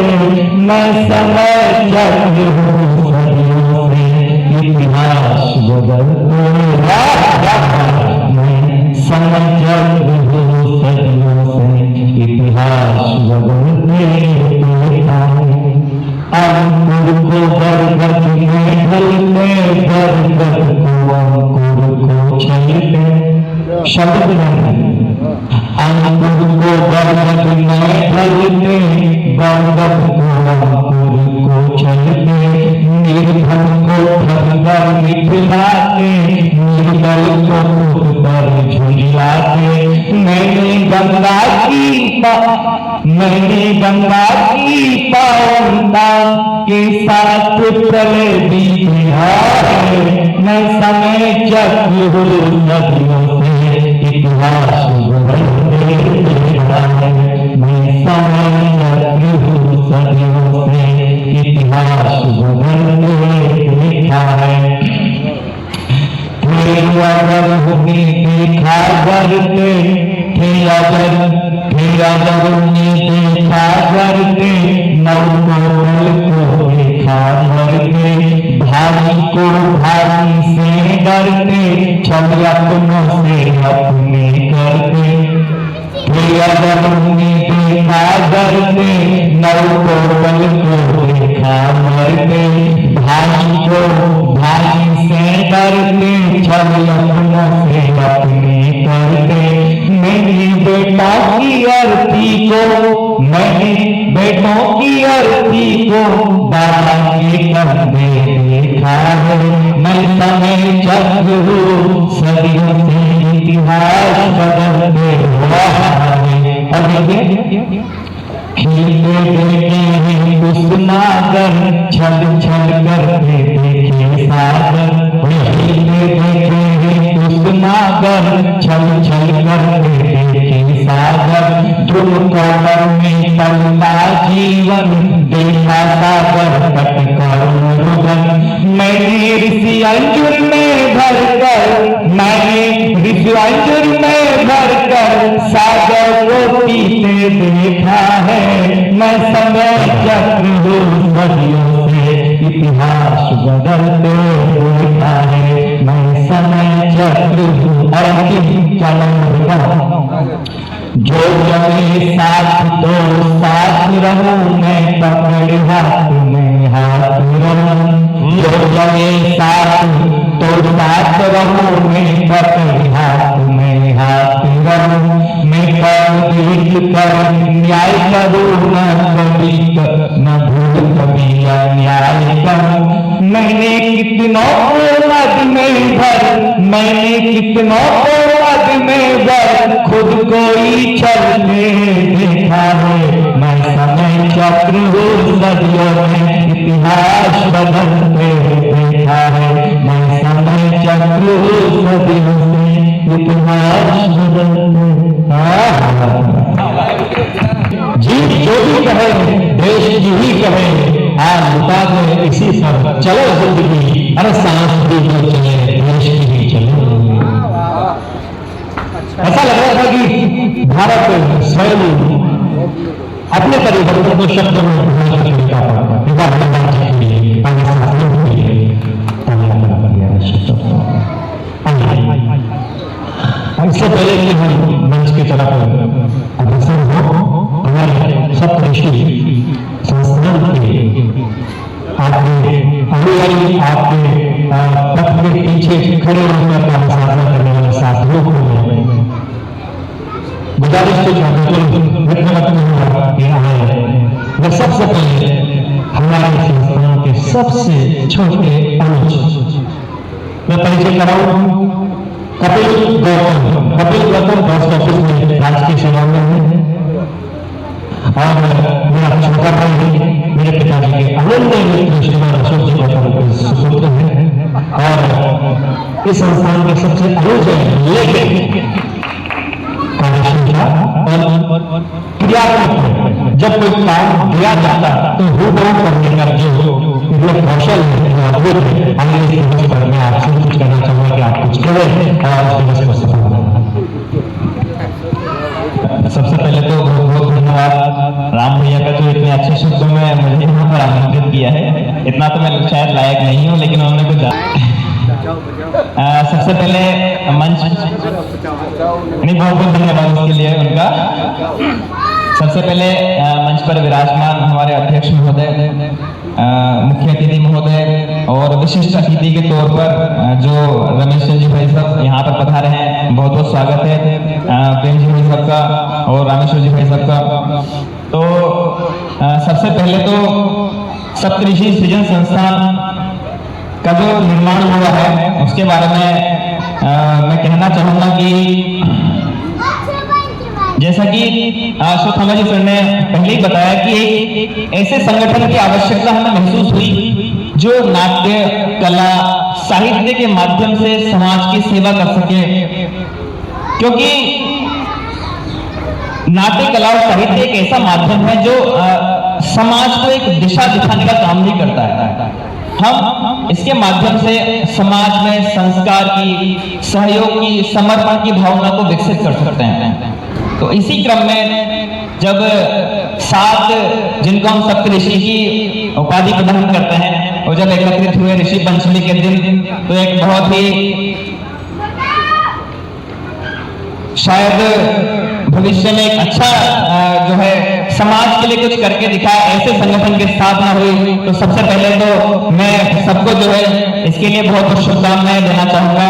मैं समय चल हूँ सदियों से, इतिहास बदलते मैं समय चल हूँ सदियों से, इतिहास बदलते देखा है। अंकुर को बरगद में ढलते, बरगद को अंकुर को छलते, शब्द नहीं, अंकुर को बरगद में ढलते, बरगद को अंकुर खिलाते निर्बल को खुद पर झुलाते। मैंने गंगा की पावनता के साथ प्रलय भी किया है। मैं समय चक्र हूँ सदियों से इतिहास बदलने देखा है। मैं समय चक्र हूँ सदियों से इतिहास बदलने देखा है। अगर होगी देखा करते थे अगर देखा करते नवकोमल को देखा करते भाई को भाई से डरते छल अपनों से अपने करते। अगर देखा करते नवकोमल को देखा करते भाई को भाई से डरते छल अपनों से अपने करते। मैंने बेटों की आरती को बाबा के कंधे देखा है। मैं समय चक्र हूँ सदियों से इतिहास बदलते हुआ है। और खिलते देखे हैं कुसुमागर छल छल करते देखे सागर। खिलते देखे हैं कुसुमागर छल छल करते देखे सागर। तुम कौर में पलता जीवन देखा सागर तट कर मुरुगन। मैंने ऋषि अंजुर में भर कर सागर को पीते देखा है। मैं समय चक्र हूँ सदियों से इतिहास बदलते देखा है। मैं समय चक्र हूँ अंतिम चलन जो जमे साथ तो साथ रहूं मैं पकड़ हाथ में हाथ रहूं। जो जमे साथ तो साथ रहूं मैं पकड़ हाथ में हाथ रहूं। मैं कर्म कर न्याय करूं न भूल कभी अन्याय करूं। मैंने कितनों को मद में भर खुद को ही चलते देखा है। मैं समय चक्र हूँ सदियों में इतिहास बदलते देखा है। मैं समय चक्र हूँ सदियों से इतिहास बदलते। जी जो भी कहे देश जी ही कहे आज बता दे इसी सब चलो जिंदगी। अरे सांस भी जो चले देश की भी चले। ऐसा लग रहा था कि भारत स्वयं अपने परिवर्तन को शब्दों में इससे पहले कि हम मंच की तरफ अग्रसर हो हमारे सप्तऋषि संस्थान के आपके अनुयायी आपके पथ के पीछे खड़े होकर साधना करने वाले साथियों को गुजारिश तो मैं सबसे पहले हमारे संस्थान के सबसे छोटे अनुज मैं परिचय कराऊं। कपिल गौतम पोस्ट ऑफिस में राजकीय सेवा में है और मेरा छोटा भाई मेरे पिताजी के अनन्य मित्र श्रीमान अशोक जी गौतम के सुपुत्र है और इस संस्थान के सबसे अनुज है। लेकिन क्रियात्मक जब कोई काम दिया जाता तो हूबहू करने का जो कौशल है हमने इस दिवस पर मैं आपसे कुछ कहना चाहूंगा कि आप कुछ करें और इस दिवस को सफल बनाएं। सबसे पहले तो बहुत बहुत धन्यवाद राम भैया का जो इतने अच्छे शब्दों में मुझे यहाँ पर आमंत्रित किया है। इतना तो मैं शायद लायक नहीं हूँ लेकिन उन्होंने कुछ सबसे पहले मंच नहीं बहुत बहुत धन्यवाद उसके लिए उनका। सबसे पहले मंच पर विराजमान हमारे अध्यक्ष महोदय, मुख्य अतिथि महोदय और विशिष्ट अतिथि के तौर पर जो रमेश जी भाई साहब यहाँ पर पधारे हैं, बहुत बहुत स्वागत है प्रेम जी भाई साहब का और रामेश्वर जी भाई साहब का। तो सबसे पहले तो सप्तऋषि सृजन संस्थान का जो निर्माण हुआ है उसके बारे में मैं कहना चाहूंगा कि जैसा कि अश्वत्थामा जी सर ने पहले ही बताया कि एक ऐसे संगठन की आवश्यकता हमें महसूस हुई जो नाट्य कला साहित्य के माध्यम से समाज की सेवा कर सके, क्योंकि नाट्य कला और साहित्य एक ऐसा माध्यम है जो समाज को एक दिशा दिखाने का काम भी करता है। हम इसके माध्यम से समाज में संस्कार की, सहयोग की, समर्पण की भावना को विकसित कर सकते हैं। तो इसी क्रम में जब 7 जिनको हम सप्तऋषि की उपाधि प्रदान करते हैं और जब एकत्रित हुए ऋषि पंचमी के दिन, तो एक बहुत ही शायद भविष्य में एक अच्छा जो है समाज के लिए कुछ करके दिखाए ऐसे संगठन की स्थापना हुई। तो सबसे पहले तो मैं सबको जो है इसके लिए बहुत बहुत शुभकामनाएं देना चाहूंगा।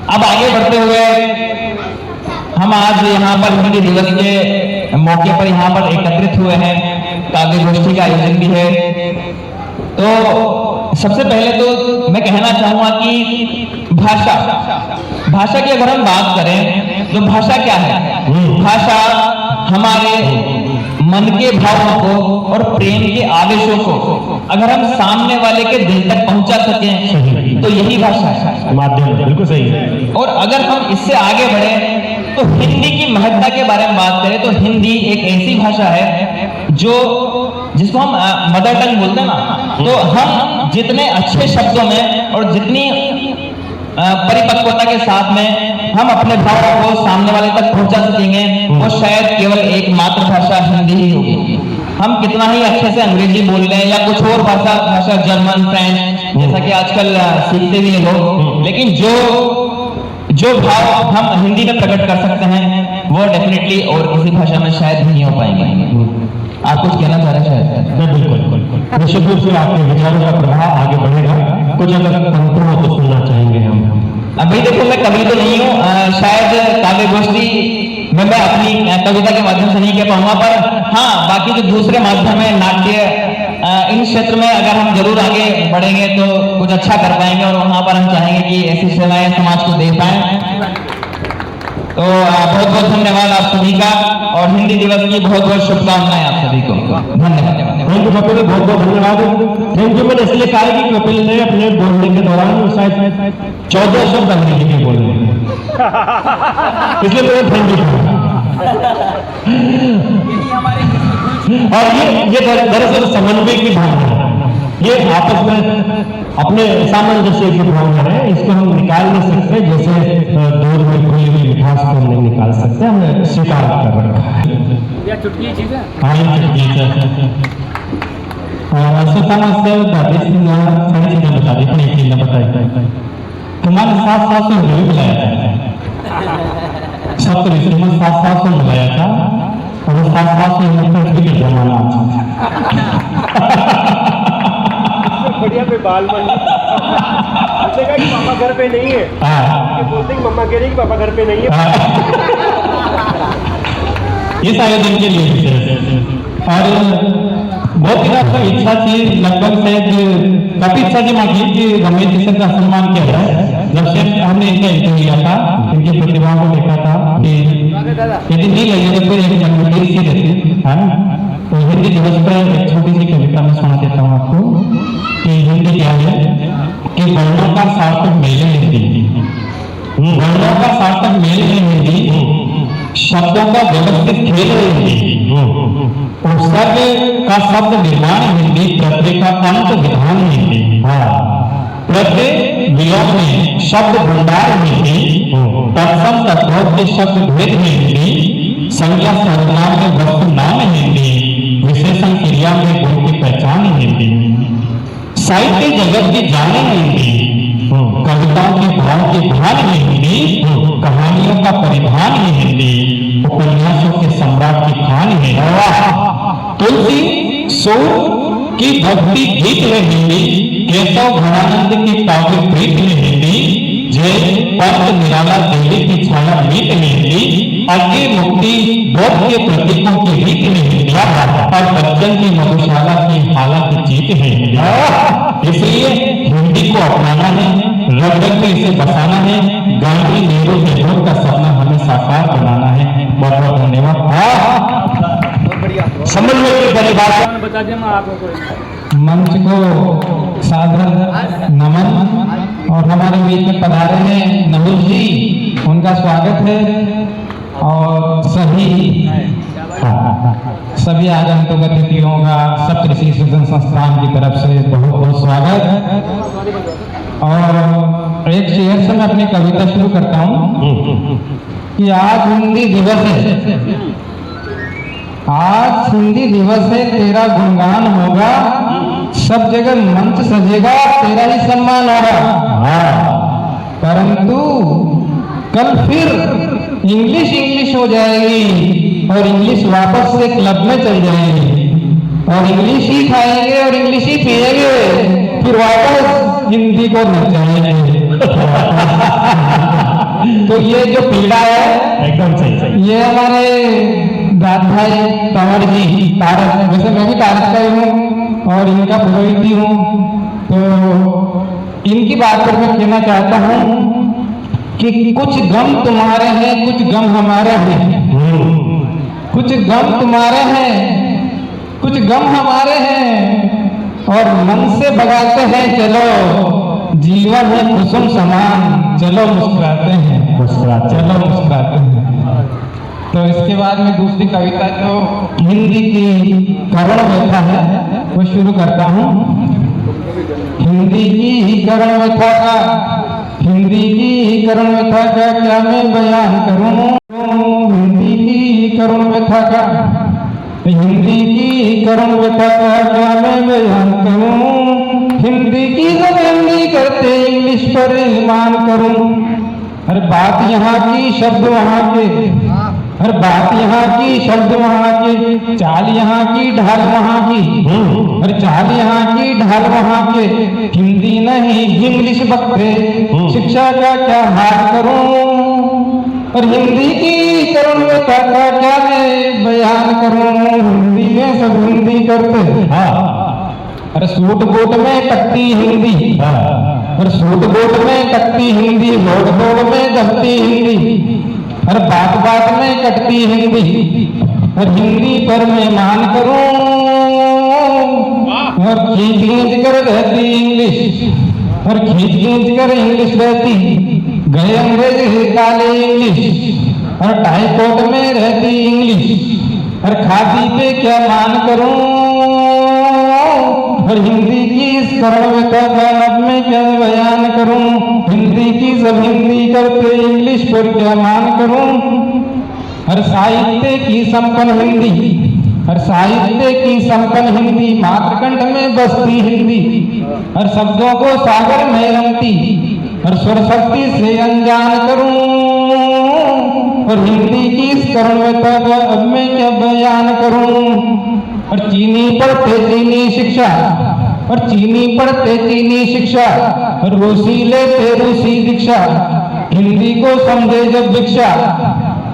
अब आगे बढ़ते हुए हम आज यहाँ पर हिंदी दिवस के मौके पर यहाँ पर एकत्रित हुए हैं, काव्य गोष्ठी का आयोजन भी है। तो सबसे पहले तो मैं कहना चाहूंगा कि भाषा की अगर हम बात करें तो भाषा क्या है? भाषा हमारे मन के भावों को और प्रेम के आवेशों को अगर हम सामने वाले के दिल तक पहुंचा सकें तो यही भाषा है, माध्यम। बिल्कुल सही है। और अगर हम इससे आगे बढ़े तो हिंदी की महत्ता के बारे में बात करें तो हिंदी एक ऐसी भाषा है जो जिसको हम मदर टंग बोलते हैं ना, तो हम जितने अच्छे शब्दों में और जितनी परिपक्वता के साथ में हम अपने भावों को सामने वाले तक पहुंचा सकेंगे, वो शायद केवल एक मातृभाषा हिंदी ही होगी। हम कितना ही अच्छे से अंग्रेजी बोल रहे हैं या कुछ और भाषा जर्मन, फ्रेंच, जैसा कि आजकल सीखते भी हैं लोग, लेकिन जो भाव हम हिंदी में प्रकट कर सकते हैं वो डेफिनेटली और किसी भाषा में शायद नहीं हो पाएंगे। आप कुछ कहना चाह रहे हैं शायद? बिल्कुल, निश्चित रूप से आपके विचारों का प्रभाव आगे बढ़ेगा। कुछ अगर पंक्तियों को सुनना चाहेंगे हम। अभी देखो मैं कवि तो नहीं हूँ, शायद काव्य गोष्ठी में मैं अपनी कविता के माध्यम से नहीं कह पाऊंगा, पर हाँ बाकी जो दूसरे माध्यम है नाट्य, इन क्षेत्र में अगर हम जरूर आगे बढ़ेंगे तो कुछ अच्छा कर पाएंगे और वहां पर हम चाहेंगे कि ऐसी सेवाएं समाज को दे पाए। तो बहुत बहुत धन्यवाद आप सभी का और हिंदी दिवस की बहुत बहुत शुभकामनाएं आप सभी को। धन्यवाद। थैंक यू कपिल, बहुत बहुत धन्यवाद। थैंक यू मैंने इसलिए कहा कि कपिल ने अपने बोलने के दौरान शायद 14 शब्द अंग्रेजी के बोले, इसलिए मैंने थैंक यू कहा। और ये दरअसल समन्वय की भावना है, ये आपस में अपने सामंजस्य की भावना है, इसको हम निकाल नहीं सकते। जैसे दूध में खोई हुई मिठास को हम नहीं निकाल सकते, हमने स्वीकार कर रखा है। यह चुटकी चीज है। हाँ ये चुटकी है। और अश्वत्थामा सर दादी सारी चीजें बता दी, अपनी चीजें बताई। तुम्हारे साथ से भी बुलाया था, सब तो ऋषि में साथ से बुलाया था और साथ से भी कर जमाना बढ़िया पे बाल बन उसने कहा कि पापा घर पे नहीं है। बोलते मम्मा कह रही कि पापा घर पे नहीं है। इस आयोजन के लिए और बहुत दिनों इच्छा थी, लगभग शायद काफी इच्छा थी मांगी कि रमेश जी सर का सम्मान किया जाए। जब से हमने इनका इंटरव्यू लिया था, इनकी प्रतिभा को देखा था कि यदि नहीं लगे तो फिर एक जन्मदिन सी रहती है। तो हिंदी दिवस पर एक छोटी सी कविता में सुना देता हूँ आपको कि हिंदी क्या है कि वर्णों का सार्थक मेल है हिंदी, वर्णों का सार्थक मेल है हिंदी, शब्दों का व्यवस्थित खेल है हिंदी, और शब्द का शब्द निर्माण हिंदी, प्रत्यय का अंत विधान हिंदी, प्रत्यय विलोम में शब्द भंडार हिंदी, तत्सम तद्भव के शब्द भेद हिंदी, संज्ञा सर्वनाम में वस्तु नाम हिंदी, विशेषण क्रिया में गुण की पहचान हिंदी, साहित्य जगत की जाने हिंदी, कविताओं के भाव के भान हिंदी, कहानियों का परिधान हिंदी, उपन्यासों के सम्राट की खान है, तुलसी सूर की भक्ति गीत है हिंदी, केशव घनानंद की काव्य प्रीत है हिंदी, जय पंत निराला देवी की छाया मीत है हिंदी, अज्ञे मुक्ति बौद्ध के प्रतीकों की रीत है हिंदी, और बच्चन की मधुशाला की हाला की जीत है हिंदी। इसलिए हिंदी को अपनाना है, रग रग में इसे बसाना है। गांधी नेहरू नेहरू का सपना हमें साकार बनाना है। बहुत बहुत धन्यवाद। समन्वय की परिभाषा बता दें मैं आपको कोई मंच को सादर नमन और हमारे बीच में पधारे हैं नहुल जी, उनका स्वागत है। और सभी आगंतुक अतिथियों का सप्तऋषि सदन संस्थान की तरफ से बहुत बहुत स्वागत। और एक शेर से मैं अपनी कविता शुरू करता हूँ कि आज हिंदी दिवस है, आज हिंदी दिवस है, तेरा गुणगान होगा, सब जगह मंच सजेगा, तेरा ही सम्मान होगा। परंतु कल फिर इंग्लिश हो जाएगी और इंग्लिश वापस से क्लब में चल जाएगी और इंग्लिश ही खाएंगे और इंग्लिश ही पिएंगे, फिर वापस हिंदी को नचाएंगे। तो ये जो पीड़ा है एकदम सही। ये हमारे दाद भाई कंवर जी तारक, वैसे मैं भी तारक का ही हूँ और इनका पुरोहित भी हूँ, तो इनकी बात पर मैं कहना चाहता हूँ कि कुछ गम तुम्हारे हैं, कुछ गम हमारे हैं, कुछ गम तुम्हारे हैं, कुछ गम हमारे हैं, और मन से भगाते हैं चलो, जीवन है कुसुम समान, चलो मुस्कुराते हैं, चलो मुस्कुराते हैं। तो इसके बाद में दूसरी कविता जो हिंदी की करुण व्यथा है वो शुरू करता हूँ। हिंदी की करुण व्यथा का, हिंदी की करुण व्यथा का क्या मैं बयान करूँ, हिंदी की करुण व्यथा का, हिंदी की करुण व्यथा का क्या मैं बयान करूँ, हिंदी की सब हिंदी करते इंग्लिश पर ईमान करूँ। अरे बात यहाँ की शब्द वहाँ के, हर बात यहाँ की शब्द वहाँ के, चाल यहाँ की ढाल वहाँ की, हर चाल यहाँ की ढाल वहाँ के, हिंदी नहीं इंग्लिश बकते, शिक्षा का क्या हाल करूं, और हिंदी की करुण व्यथा का क्या मैं बयान करूं, हिंदी में सब हिंदी करते। अरे सूट बूट में कटती हिंदी, और सूट बूट में कटती हिंदी, रोड तोड़ में दबती हिंदी, हर बात बात में कटती हिंदी, और हिंदी पर मैं मान करूं, और खींच खींच कर रहती इंग्लिश, और खींच खींच कर इंग्लिश रहती, गए अंग्रेज काले इंग्लिश, और टाई कोट में रहती इंग्लिश, और खादी पे क्या मान करूं, और हिंदी की इस करुण व्यथा का अब मैं क्या बयान करूं, हिंदी की सब हिंदी करते इंग्लिश पर क्या मान करूं। हर साहित्य की संपन्न हिंदी, हर साहित्य की संपन्न हिंदी, मातृकंठ में बसती हिंदी, हर शब्दों को सागर में रंगती, हर स्वर शक्ति से अनजान करूं, और हिंदी की इस करुण व्यथा का अब मैं क्या बयान करूं। और चीनी पढ़ते चीनी शिक्षा, और चीनी पढ़ते चीनी शिक्षा, और रूसी लेते रूसी दीक्षा, हिंदी को समझे जब भिक्षा,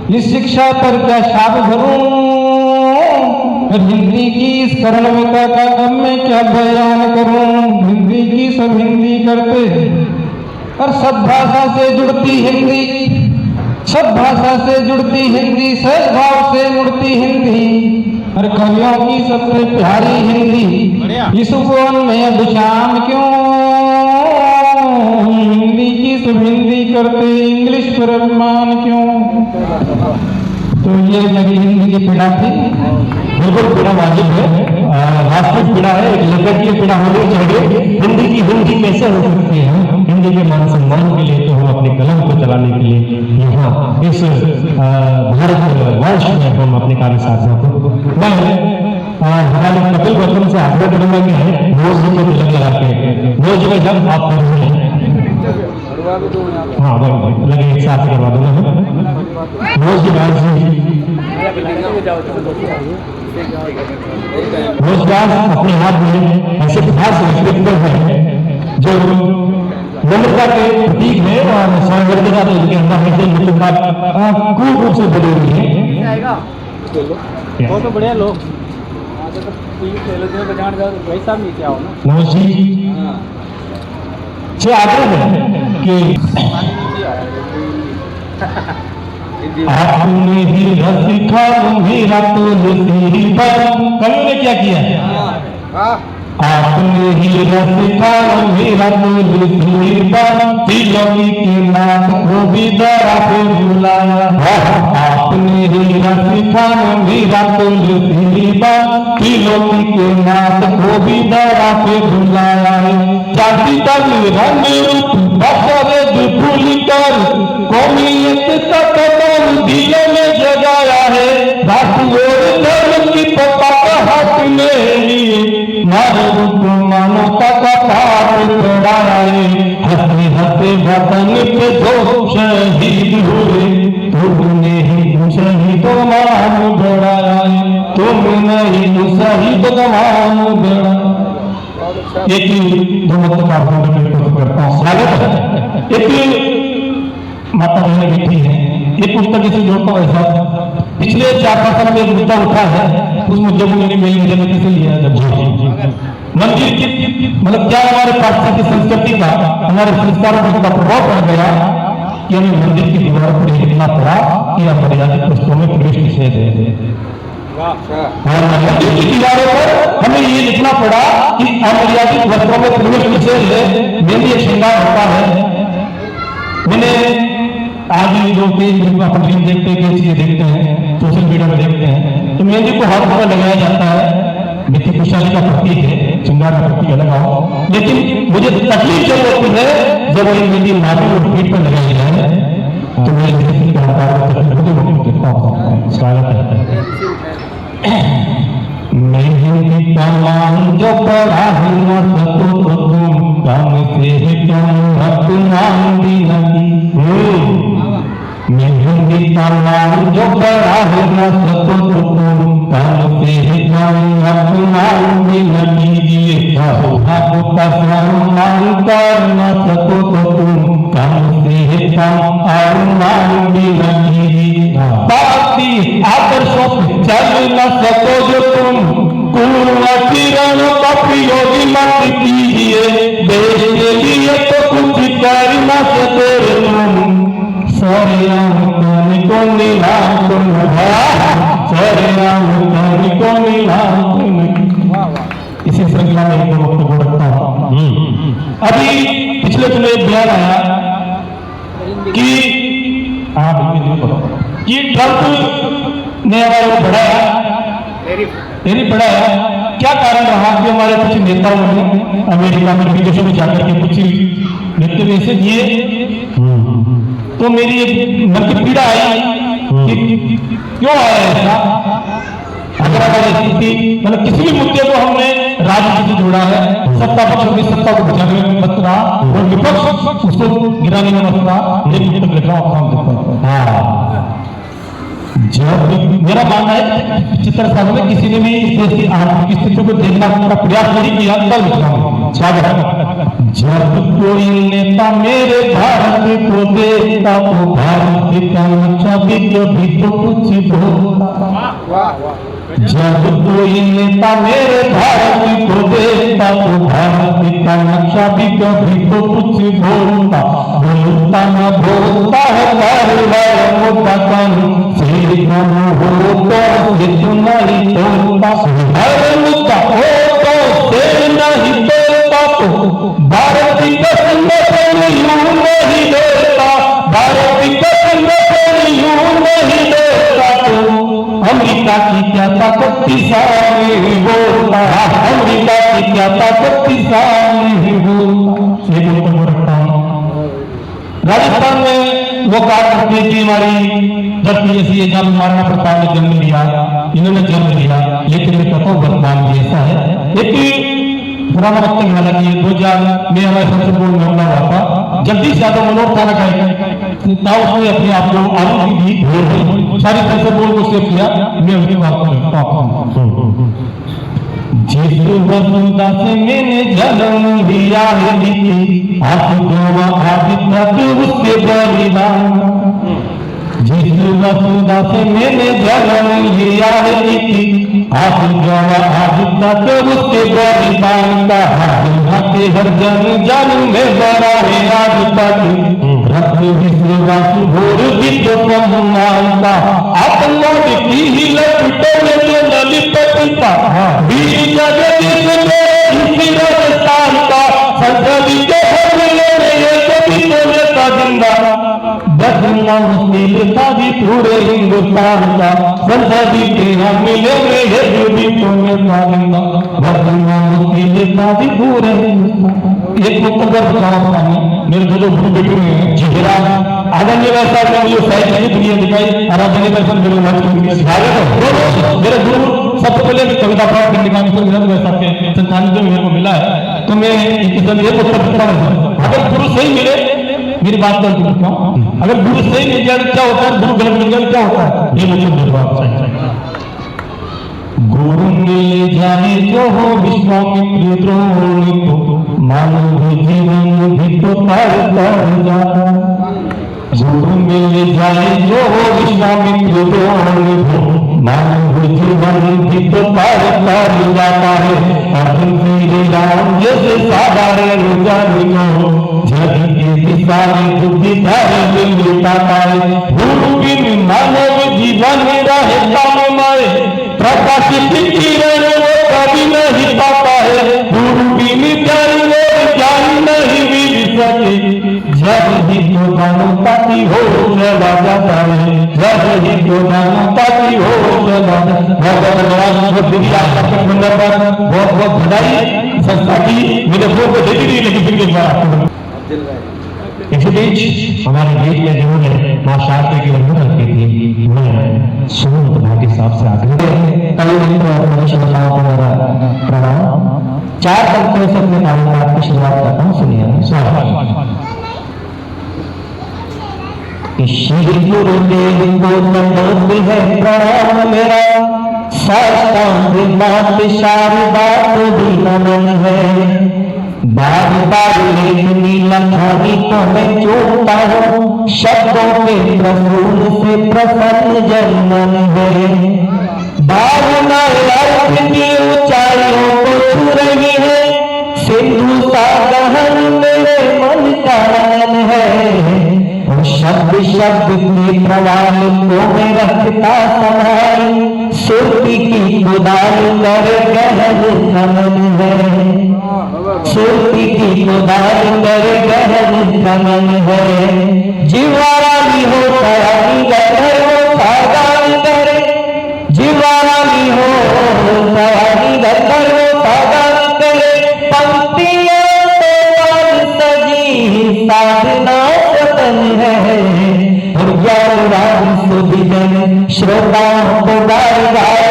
इस शिक्षा पर क्या शाप भरूं, और हिंदी की इस करुण व्यथा का अब मैं क्या बयान करूं, हिंदी की सब हिंदी करते, और सब भाषा से जुड़ती हिंदी, सब भाषा से जुड़ती हिंदी, सहज भाव से मुड़ती हिंदी, और कवियों की सबसे प्यारी हिंदी, इस उपवन में अब शाम क्यों, हिंदी की सब हिंदी करते इंग्लिश पर अभिमान क्यों। तो ये मेरी हिंदी की पीड़ा थी। बिल्कुल पीड़ा वाजिब है, वास्तविक पीड़ा है, एक लेखक की पीड़ा होनी चाहिए। हिंदी की हिंदी कैसे हो सकती है, हिंदी के मान सम्मान के लिए तो हम अपने कलम को चलाने के लिए यहाँ इस भारतवर्ष में हम अपने कार्य साधना को, मैं हमारे कपिल गौतम से आग्रह करूंगा कि रोज ही को लग लगा के रोज में जब आप कर रहे हैं, हाँ भाई लगे एक साथ करवा दूंगा, रोज की बात रोजगार अपने हाथ में ऐसे खास व्यक्तित्व है जो नम्रता के प्रतीक है और सौंदर्यता तो इनके अंदर है, निपुणता खूब रूप से बनी हुई है। बहुत तो बढ़िया लोग नमस्कार जी, से आग्रह है कि आपने ही रसिका मेरा तुलसी पर, कवि ने क्या किया है? आपने ही रसिका मेरा तुलसी पर, तिलोकी के नाथ को भी दरा पे बुलाया। आपने ही रसिका मेरा तुलसी पर, तिलोकी के नाथ को भी दरा पे बुलाया। जाति तन रंग रूप बसरद फूल कर, कौमियत सकल दिलों में जगाया है। राष्ट्र और धर्म की पताका हाथ में लिए, मानव को मानवता का पार चढ़ाया है। हंसते हंसते वतन पे दो शहीद हुए, तुमने ही शहीद को मान बढ़ाया है। तुमने ही शहीद को मान बढ़ाया। एक ही दो मतलब करता हूँ, स्वागत है। एक माता बहने बैठी है, एक पुस्तक से जोड़ता हूँ ऐसा। पिछले 4-5 साल में एक मुद्दा उठा है, उस मुद्दे को मैंने मेरी निगरानी से लिया। जब मंदिर की मतलब क्या हमारे प्राचीन की संस्कृति का, हमारे संस्कारों का प्रभाव पड़ गया कि हमें मंदिर की दीवारों पर लिखना पड़ा कि अमर्यादित वस्तुओं में प्रवेश निषेध है। और मंदिर की दीवारों पर हमें ये लिखना पड़ा कि अमर्यादित वस्त्रों में प्रवेश निषेध है। मेहंदी एक श्रृंगार होता है। मैंने आज भी जो अपनी देखते हैं, चीजें देखते हैं, सोशल मीडिया में देखते हैं, तो मेहंदी को हर जगह लगाया जाता है। व्यक्ति खुशहाली का प्रतीक है, श्रृंगार का प्रतीक अलग हो, लेकिन मुझे तकलीफ जब होती है जब वही मेहंदी माथे और पीठ पर लगाई जाए, तो मैं स्वागत है। मेहंदी का मान जो पढ़ा न सको तो तुम काम से तुम अपना भी नहीं। मेहंदी का मान जो पढ़ा न सको तो तुम काम से तुम अपना भी नहीं। आपका सम्मान कर न सको तो तुम काम से तुम अपना भी नहीं। बाकी आदर्शों से चल न सको जो तुम, किरण का प्रयोग मत कीजिए। देश के लिए तो कुछ कर न सके तुम, सरेआम को मिला तुम, सरेआम को मिला तुम। इसी श्रृंखला में एक वक्तव्य रखता हूँ। अभी पिछले दिनों एक बयान आया कि ये ट्रंप ने हमारे को बढ़ाया, बढ़ाया। क्या कारण रहा कि हमारे कुछ नेताओं ने अमेरिका में विदेशों में जाकर के कुछ वक्तव्य ऐसे दिए, तो मेरी एक मन की पीड़ा आई कि क्यों आया ऐसा। अगर स्थिति मतलब किसी भी मुद्दे को हमने राजनीति से जोड़ा है, सत्ता पक्ष अपनी सत्ता को बचाने में मत रहा और विपक्ष उसको गिराने में मत रहा, लेकिन तक लिख रहा हूँ। जब मेरा मानना है 75 सालों में किसी ने भी इस देश की आर्थिक स्थिति को देखना का प्रयास नहीं किया, तब लिखा हूँ। स्वागत है। जब कोई नेता मेरे भारत को देखता तो भारत का नक्शा भी तो कुछ बोलता। जब कोई नेता मेरे भारत को देखता तो भारत का नक्शा भी कभी तो कुछ बोलता। बोलता न बोलता है बार मुद्दा कम से कम हो तो नहीं तोड़ता। हर मुद्दा हो तो से नहीं तोड़ता, तो भारत का संगठन यूं नहीं देता, भारत का संगठन यूं नहीं देता। तो अमेरिका की क्या ताकत सामने बोलता, अमेरिका की क्या ताकत सामने बोलता। ये बिल्कुल रखता हूँ। राजस्थान में वो कहा करते कि हमारी धरती जैसी है, जब महाराणा प्रताप ने जन्म लिया, इन्होंने जन्म लिया, लेकिन मैं कहता हूँ वर्तमान भी ऐसा है। एक पुराना वक्त में हालांकि 2000 में हमारे सबसे पूर्ण में हमला हुआ था। जल्दी से आदम मनोहर था ना, उसने अपने आप को आरोप दी, सारी पैसे बोल को सेव किया। मैं उसकी बात करता हूँ। जिस वसुधा से मैंने जन्म लिया है, उसके बलिदान। जिस वसुधा से मैंने जन्म लिया है, आप उसके बलिदान का हर जन जन में बड़ा विश्वास भोर विद्य सम्मानता आत्मा की लपटों में ललितता वीर जगदीश में शांता संसदी के हमले में ये कभी तो जिंदा बदला मुश्किल था भी पूरे हिंदुस्तान का संसदी के हमले में ये कभी तो जिंदा बदला मुश्किल था भी पूरे हिंदुस्तान। एक मुख्तर बताओ मेरे जो गुरु बेटे हैं जिहरा आदरणीय व्यवस्था में मुझे साहित्य की दुनिया दिखाई आराधना दर्शन गुरु महाराज मेरे गुरु सबसे पहले कविता पाठ करने का अवसर व्यवस्था के संस्थान जो मेरे को मिला है तो मैं ये उत्तर देता हूं अगर गुरु सही मिले मेरी बात कर सकता हूं अगर गुरु सही मिल जाए क्या होता है गुरु गलत मिल जाए क्या होता है ये मुझे जवाब चाहिए। गुरु मिल जाए जो हो विश्वामित्र द्रोण तो मानव जीवन भी तो पार कर जाता गुरु मिल जाए जो हो विश्वामित्र द्रोण तो मानव जीवन भी तो पार कर जाता है अर्जुन श्री राम जैसे साधारण जानियो जग के सारी बुद्धि सारी मिलता पाए गुरु बिन मानव जीवन रहता माए प्रकाशित किरण वो कभी नहीं पाता है गुरु बिन ज्ञान ज्ञान नहीं मिल सके जब ही तो मानवताती हो चला जाता है जब ही तो मानवताती हो चला बहुत बहुत बधाई संस्था की मेरे को देती नहीं लेकिन फिर एक बार इसी बीच हमारे देश में जिन्होंने मां शारदा की वंदना की थी मैं सुमंत भाटी साहब से आग्रह प्रणाम 4 पंक्तियों से अपने कामकाज की शुरुआत करता हूँ सुनिए श्री गुरुदेव को दंडोत है प्रणाम मेरा साष्टांग मात शारदा को भी नमन है बार बार लेखनी लखानी तो मैं चोटता हूँ शब्दों के प्रसूल से प्रसन्न जन्मन है भावना अर्थ की ऊंचाइयों को छू रही है सिंधु सा गहन मेरे मन का नयन है शब्द शब्द के प्रवाह को मैं रखता संभाल सुरती की खुदाई कर गहन खनन है सुरती की खुदाई कर गहन खनन है जीवारामी हो सयानी गहर हो सागान करे जीवारामी हो सयानी गहर हो सागान करे पंक्तियों तो सजी साधना है श्रोताओं को गाय गाय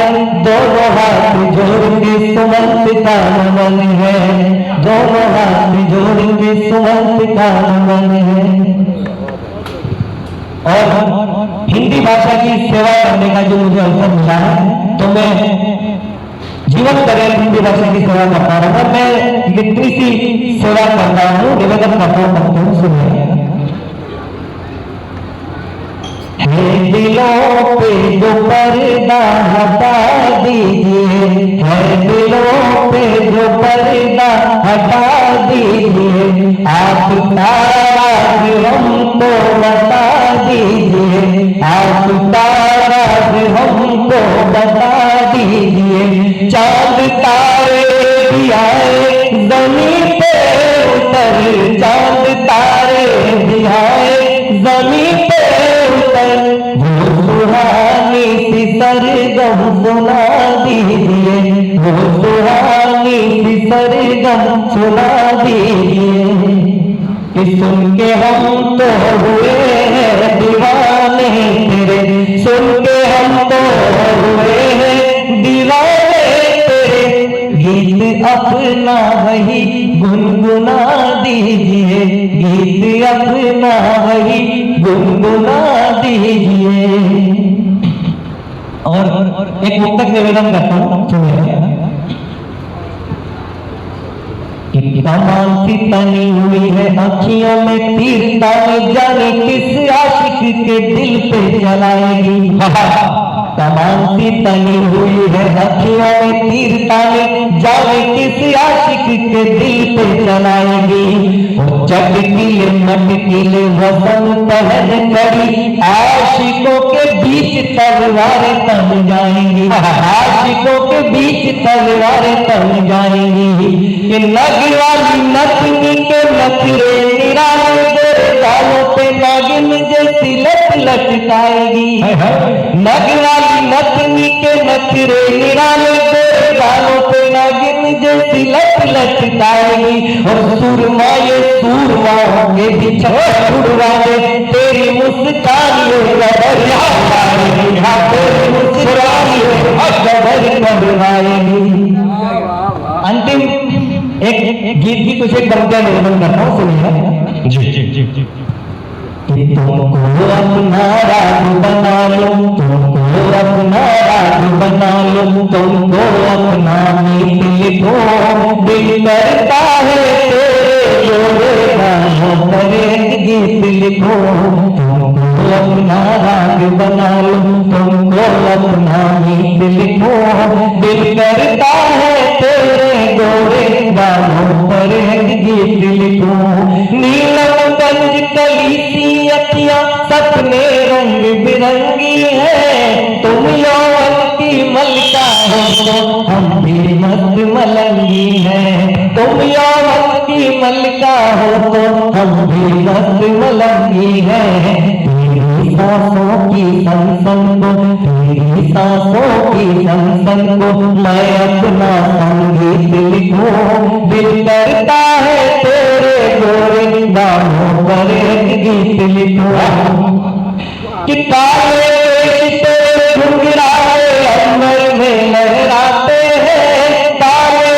दोनों हाथ जोड़ के सुमंत का नमन है दोनों हाथ जोड़ के सुमंत का नमन है। और हिंदी भाषा की सेवा करने का जो मुझे अवसर मिला है तो मैं जीवन करें हिंदी भाषा की सेवा करता रहा मैं इतनी सी सेवा करता हूँ निवेदन करता हूँ सुनिए दिलों पे जो पर्दा हटा दीजिए है दिलों पे जो पर्दा हटा दीजिए आप तारा हमको बता दीजिए आप तारा हमको बता दीजिए चांद तारे भी आए जमीन पे उतर चांद तारे भी आए जमीन पे सुहानी सी सरगम सुना दीजिए वो सुहानी सी सरगम सुना दीजिए कि सुन के हम तो हुए हैं दीवाने तेरे सुन के हम तो हुए हैं दीवाने तेरे गीत अपना वही गुनगुना दीजिए गीत अपना वही गुनगुना दीजिए। और एक मुक्तक निवेदन करता हूँ सुनिए कमाल सी तनी हुई है अखियों में तीर ताने जाने किस आशिक के दिल पे जलाएगी कमान सी तनी हुई है अखियों में तीर ताने, जाने किस आशिक के दिल पे चलाएगी। चटकीले मटकीले वसन पहन करी, आशिकों के बीच तलवारें तन जाएंगी, आशिकों के बीच तलवारें तन जाएंगी। ये नग वाली नथनी के नखरे निराले, तेरे गालों पे नागिन जैसी लट लटकाएगी। नग वाली नथनी के नखरे निराले, तेरे गालों पे नागिन जैसी लट लटकाएगी। और सुरमा ये सूरमाओं के भी छुड़वा दे, तेरी मुस्कान ये गदरिया पाएगी, तेरी मुस्कान ये गदर करवाएगी। अंतिम एक गीत की कुछ एक पंक्तियां निरूपण करता हूँ, सुनिए। जी जी जी जी। तुमको अपना राग बना लो, तुमको अपना राग बना लो, तुमको अपना मीत लिखो, दिल करता है तेरे जोड़े गानों पर एक गीत लिखो। तुमको अपना राग बना लो, तुमको अपना मीत लिखो, दिल करता है तेरे जोड़े गानों पर एक गीत लिखो। नीलमगंज कलीसी अखियां सपने रंग बिरंगी है, तुम यौवन की मलका हो तो हम भी मस्त मलंगी है। तुम यौवन की मलका हो तो हम भी मस्त मलंगी है। तेरी सांसों की सनसन को, तेरी सांसों की सनसन को मैं अपना संगीत लिखूं, दिल करता है तेरे गोरे गानों पर एक गीत लिखूं। कि काले तेरे घुंघराए अंबर में लहराते हैं, काले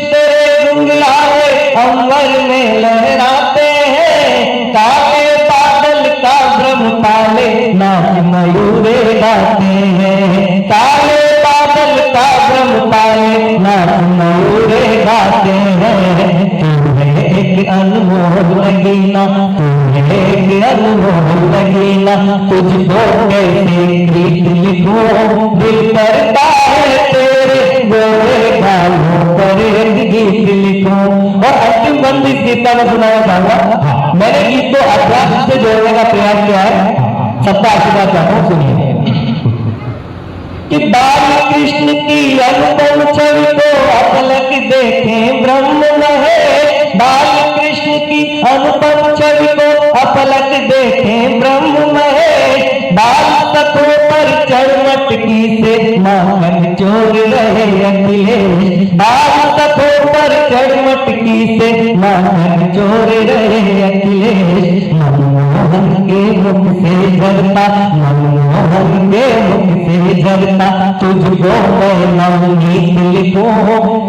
तेरे घुंघराए अंबर में लहराते हैं, काले बादल का भ्रम काले नाच मयूरे गाते हैं, काले बादल का भ्रम काले नाच मयूरे गाते हैं। एक अनमोल लगीना, तुम्हें एक अनमोल लगीना, तुझको कैसे गीत लिखूं, दिल करता है तेरे गोरे गालों पर एक गीत लिखूं। और अंतिम बंदी इस गीत का मैं सुनाना चाहूंगा। मैंने गीत को अभ्यास से जोड़ने का प्रयास किया है, सबका आशीर्वाद चाहता हूँ, सुनिए। कि बाल कृष्ण की अनुपम छवि को अपलक देखें ब्रह्म महे, बाल कृष्ण की अनुपम छवि को अपलक देखें ब्रह्म महे, बाल सखों पर चढ़ मटकी से माखन चोर रहे अखिलेश, बाल सखों पर चढ़ मटकी से माखन चोर रहे अखिलेश। मनमोहन के मुख से झरता, मनमोहन के मुख से झरता, तुझको मैं नवनीत लिखूं,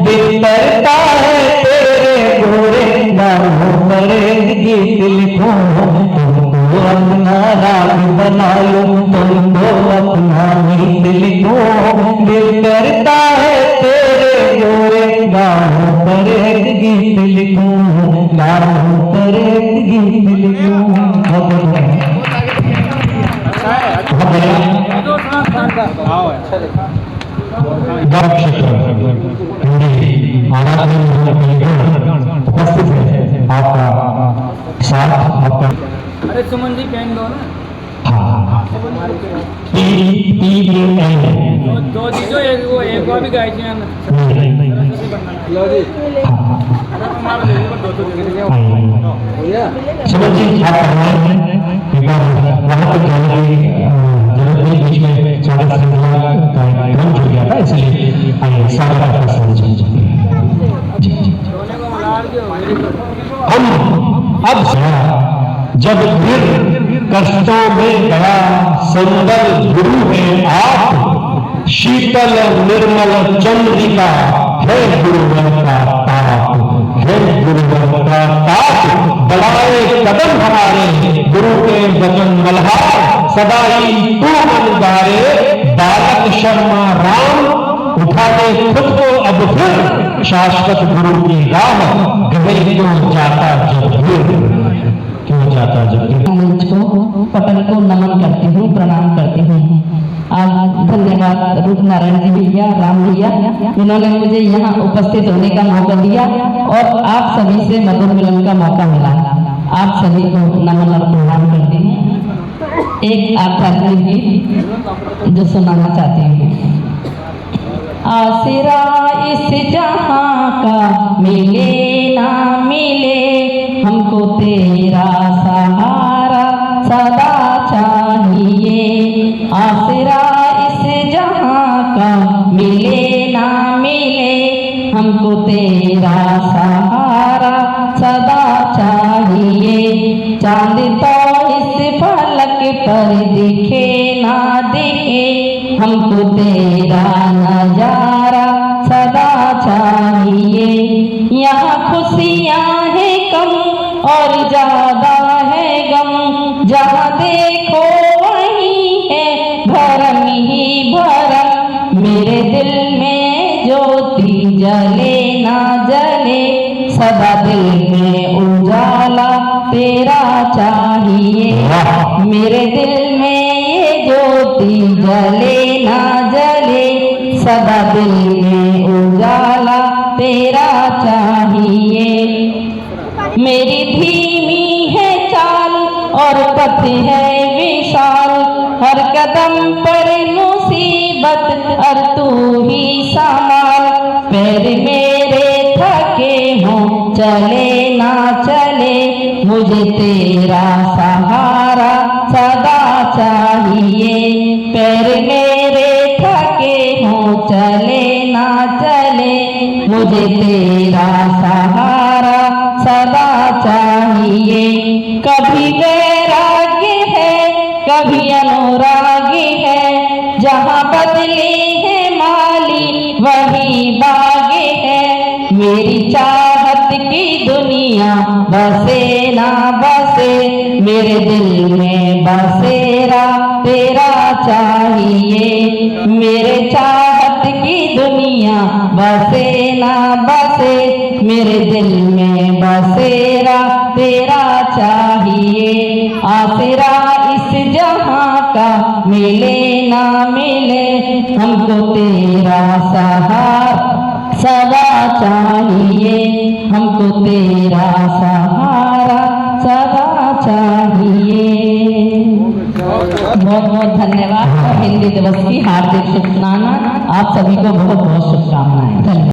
दिल करता है तेरे गोरे गानों पर एक गीत लिखूं। तुमको अपना राग बना लो, तुमको अपना गीत लिखूं, दिल करता है तेरे गोरे गानों पर एक गीत लिखूं, गानों पर एक गीत लिखूं। गर्व क्षेत्र हिंदी आराधना उपस्थित है, आपका साथ आपका। अरे सुमन जी पेन दो ना। हाँ दो चीजों एक बार भी गाई थी सुमन जी, आप एक बार वहाँ तक जाने की जरूरत नहीं, बीच में स्वागत श्रृंखला का क्रम जुड़ गया था, इसलिए आइए स्वागत आपका समझिए। जी जी। हम अब जब फिर कष्टों में गया सुंदर गुरु है आप, शीतल निर्मल चंद्रिका है गुरुवर का ताप, है गुरुवर का ताप, बढ़ाए कदम हमारे गुरु के वचन मल्हार, सदा ही तू अनुगारे बालक शर्मा राम, उठाते खुद को अब फिर शाश्वत गुरु की राह, गए क्यों जाता जब क्यों जाता जब। मंच को पटल को नमन करती हूँ, प्रणाम करती हूँ। आज लिया, राम लिया, इन्होंने मुझे यहाँ उपस्थित होने का मौका दिया और आप सभी से मधुर मिलन का मौका मिला। आप सभी को नमन और प्रणाम करती हूँ। एक आध्यात्मिक गीत जो सुनाना चाहती हूँ। आसरा इस जहां का मिले ना मिले, हमको तेरा सहारा सदा चाहिए। आसरा इस जहां का मिले ना मिले, हमको तेरा सहारा सदा चाहिए। चांद तो इस फलक पर दिखे ना दिखे, हमको तेरा नजारा सदा चाहिए। यहाँ खुशियाँ है कम और ज्यादा है गम, जहाँ देखो वहीं है भरम ही भरम। मेरे दिल में ज्योति जले ना जले, सदा दिल में उजाला तेरा चाहिए। मेरे दिल में ये ज्योति जले ना जले, सदा दिल में उजाला तेरा चाहिए। मेरी धीमी है चाल और पथ है विशाल, हर कदम पर मुसीबत और तू ही संभाल। पैर मेरे थके हों चले ना चले, मुझे तेरा सहारा सदा चाहिए। पैर मेरे थके हों चले ना चले, मुझे तेरा सहारा सदा चाहिए। कभी वैराग्य है कभी अनुरागी है, जहाँ बदले है माली वही बागे है। मेरी चाहत की दुनिया बसे ना बसे, मेरे दिल में बसेरा तेरा चाहिए। मेरे चाहत की दुनिया बसे ना बसे, मेरे दिल में बसेरा तेरा चाहिए। आसरा इस जहां का मिले ना मिले, हमको तेरा सहारा सदा चाहिए। हमको तेरा सहारा सदा चाहिए। बहुत बहुत धन्यवाद और हिंदी दिवस की हार्दिक शुभकामनाएं। आप सभी को बहुत बहुत शुभकामनाएं।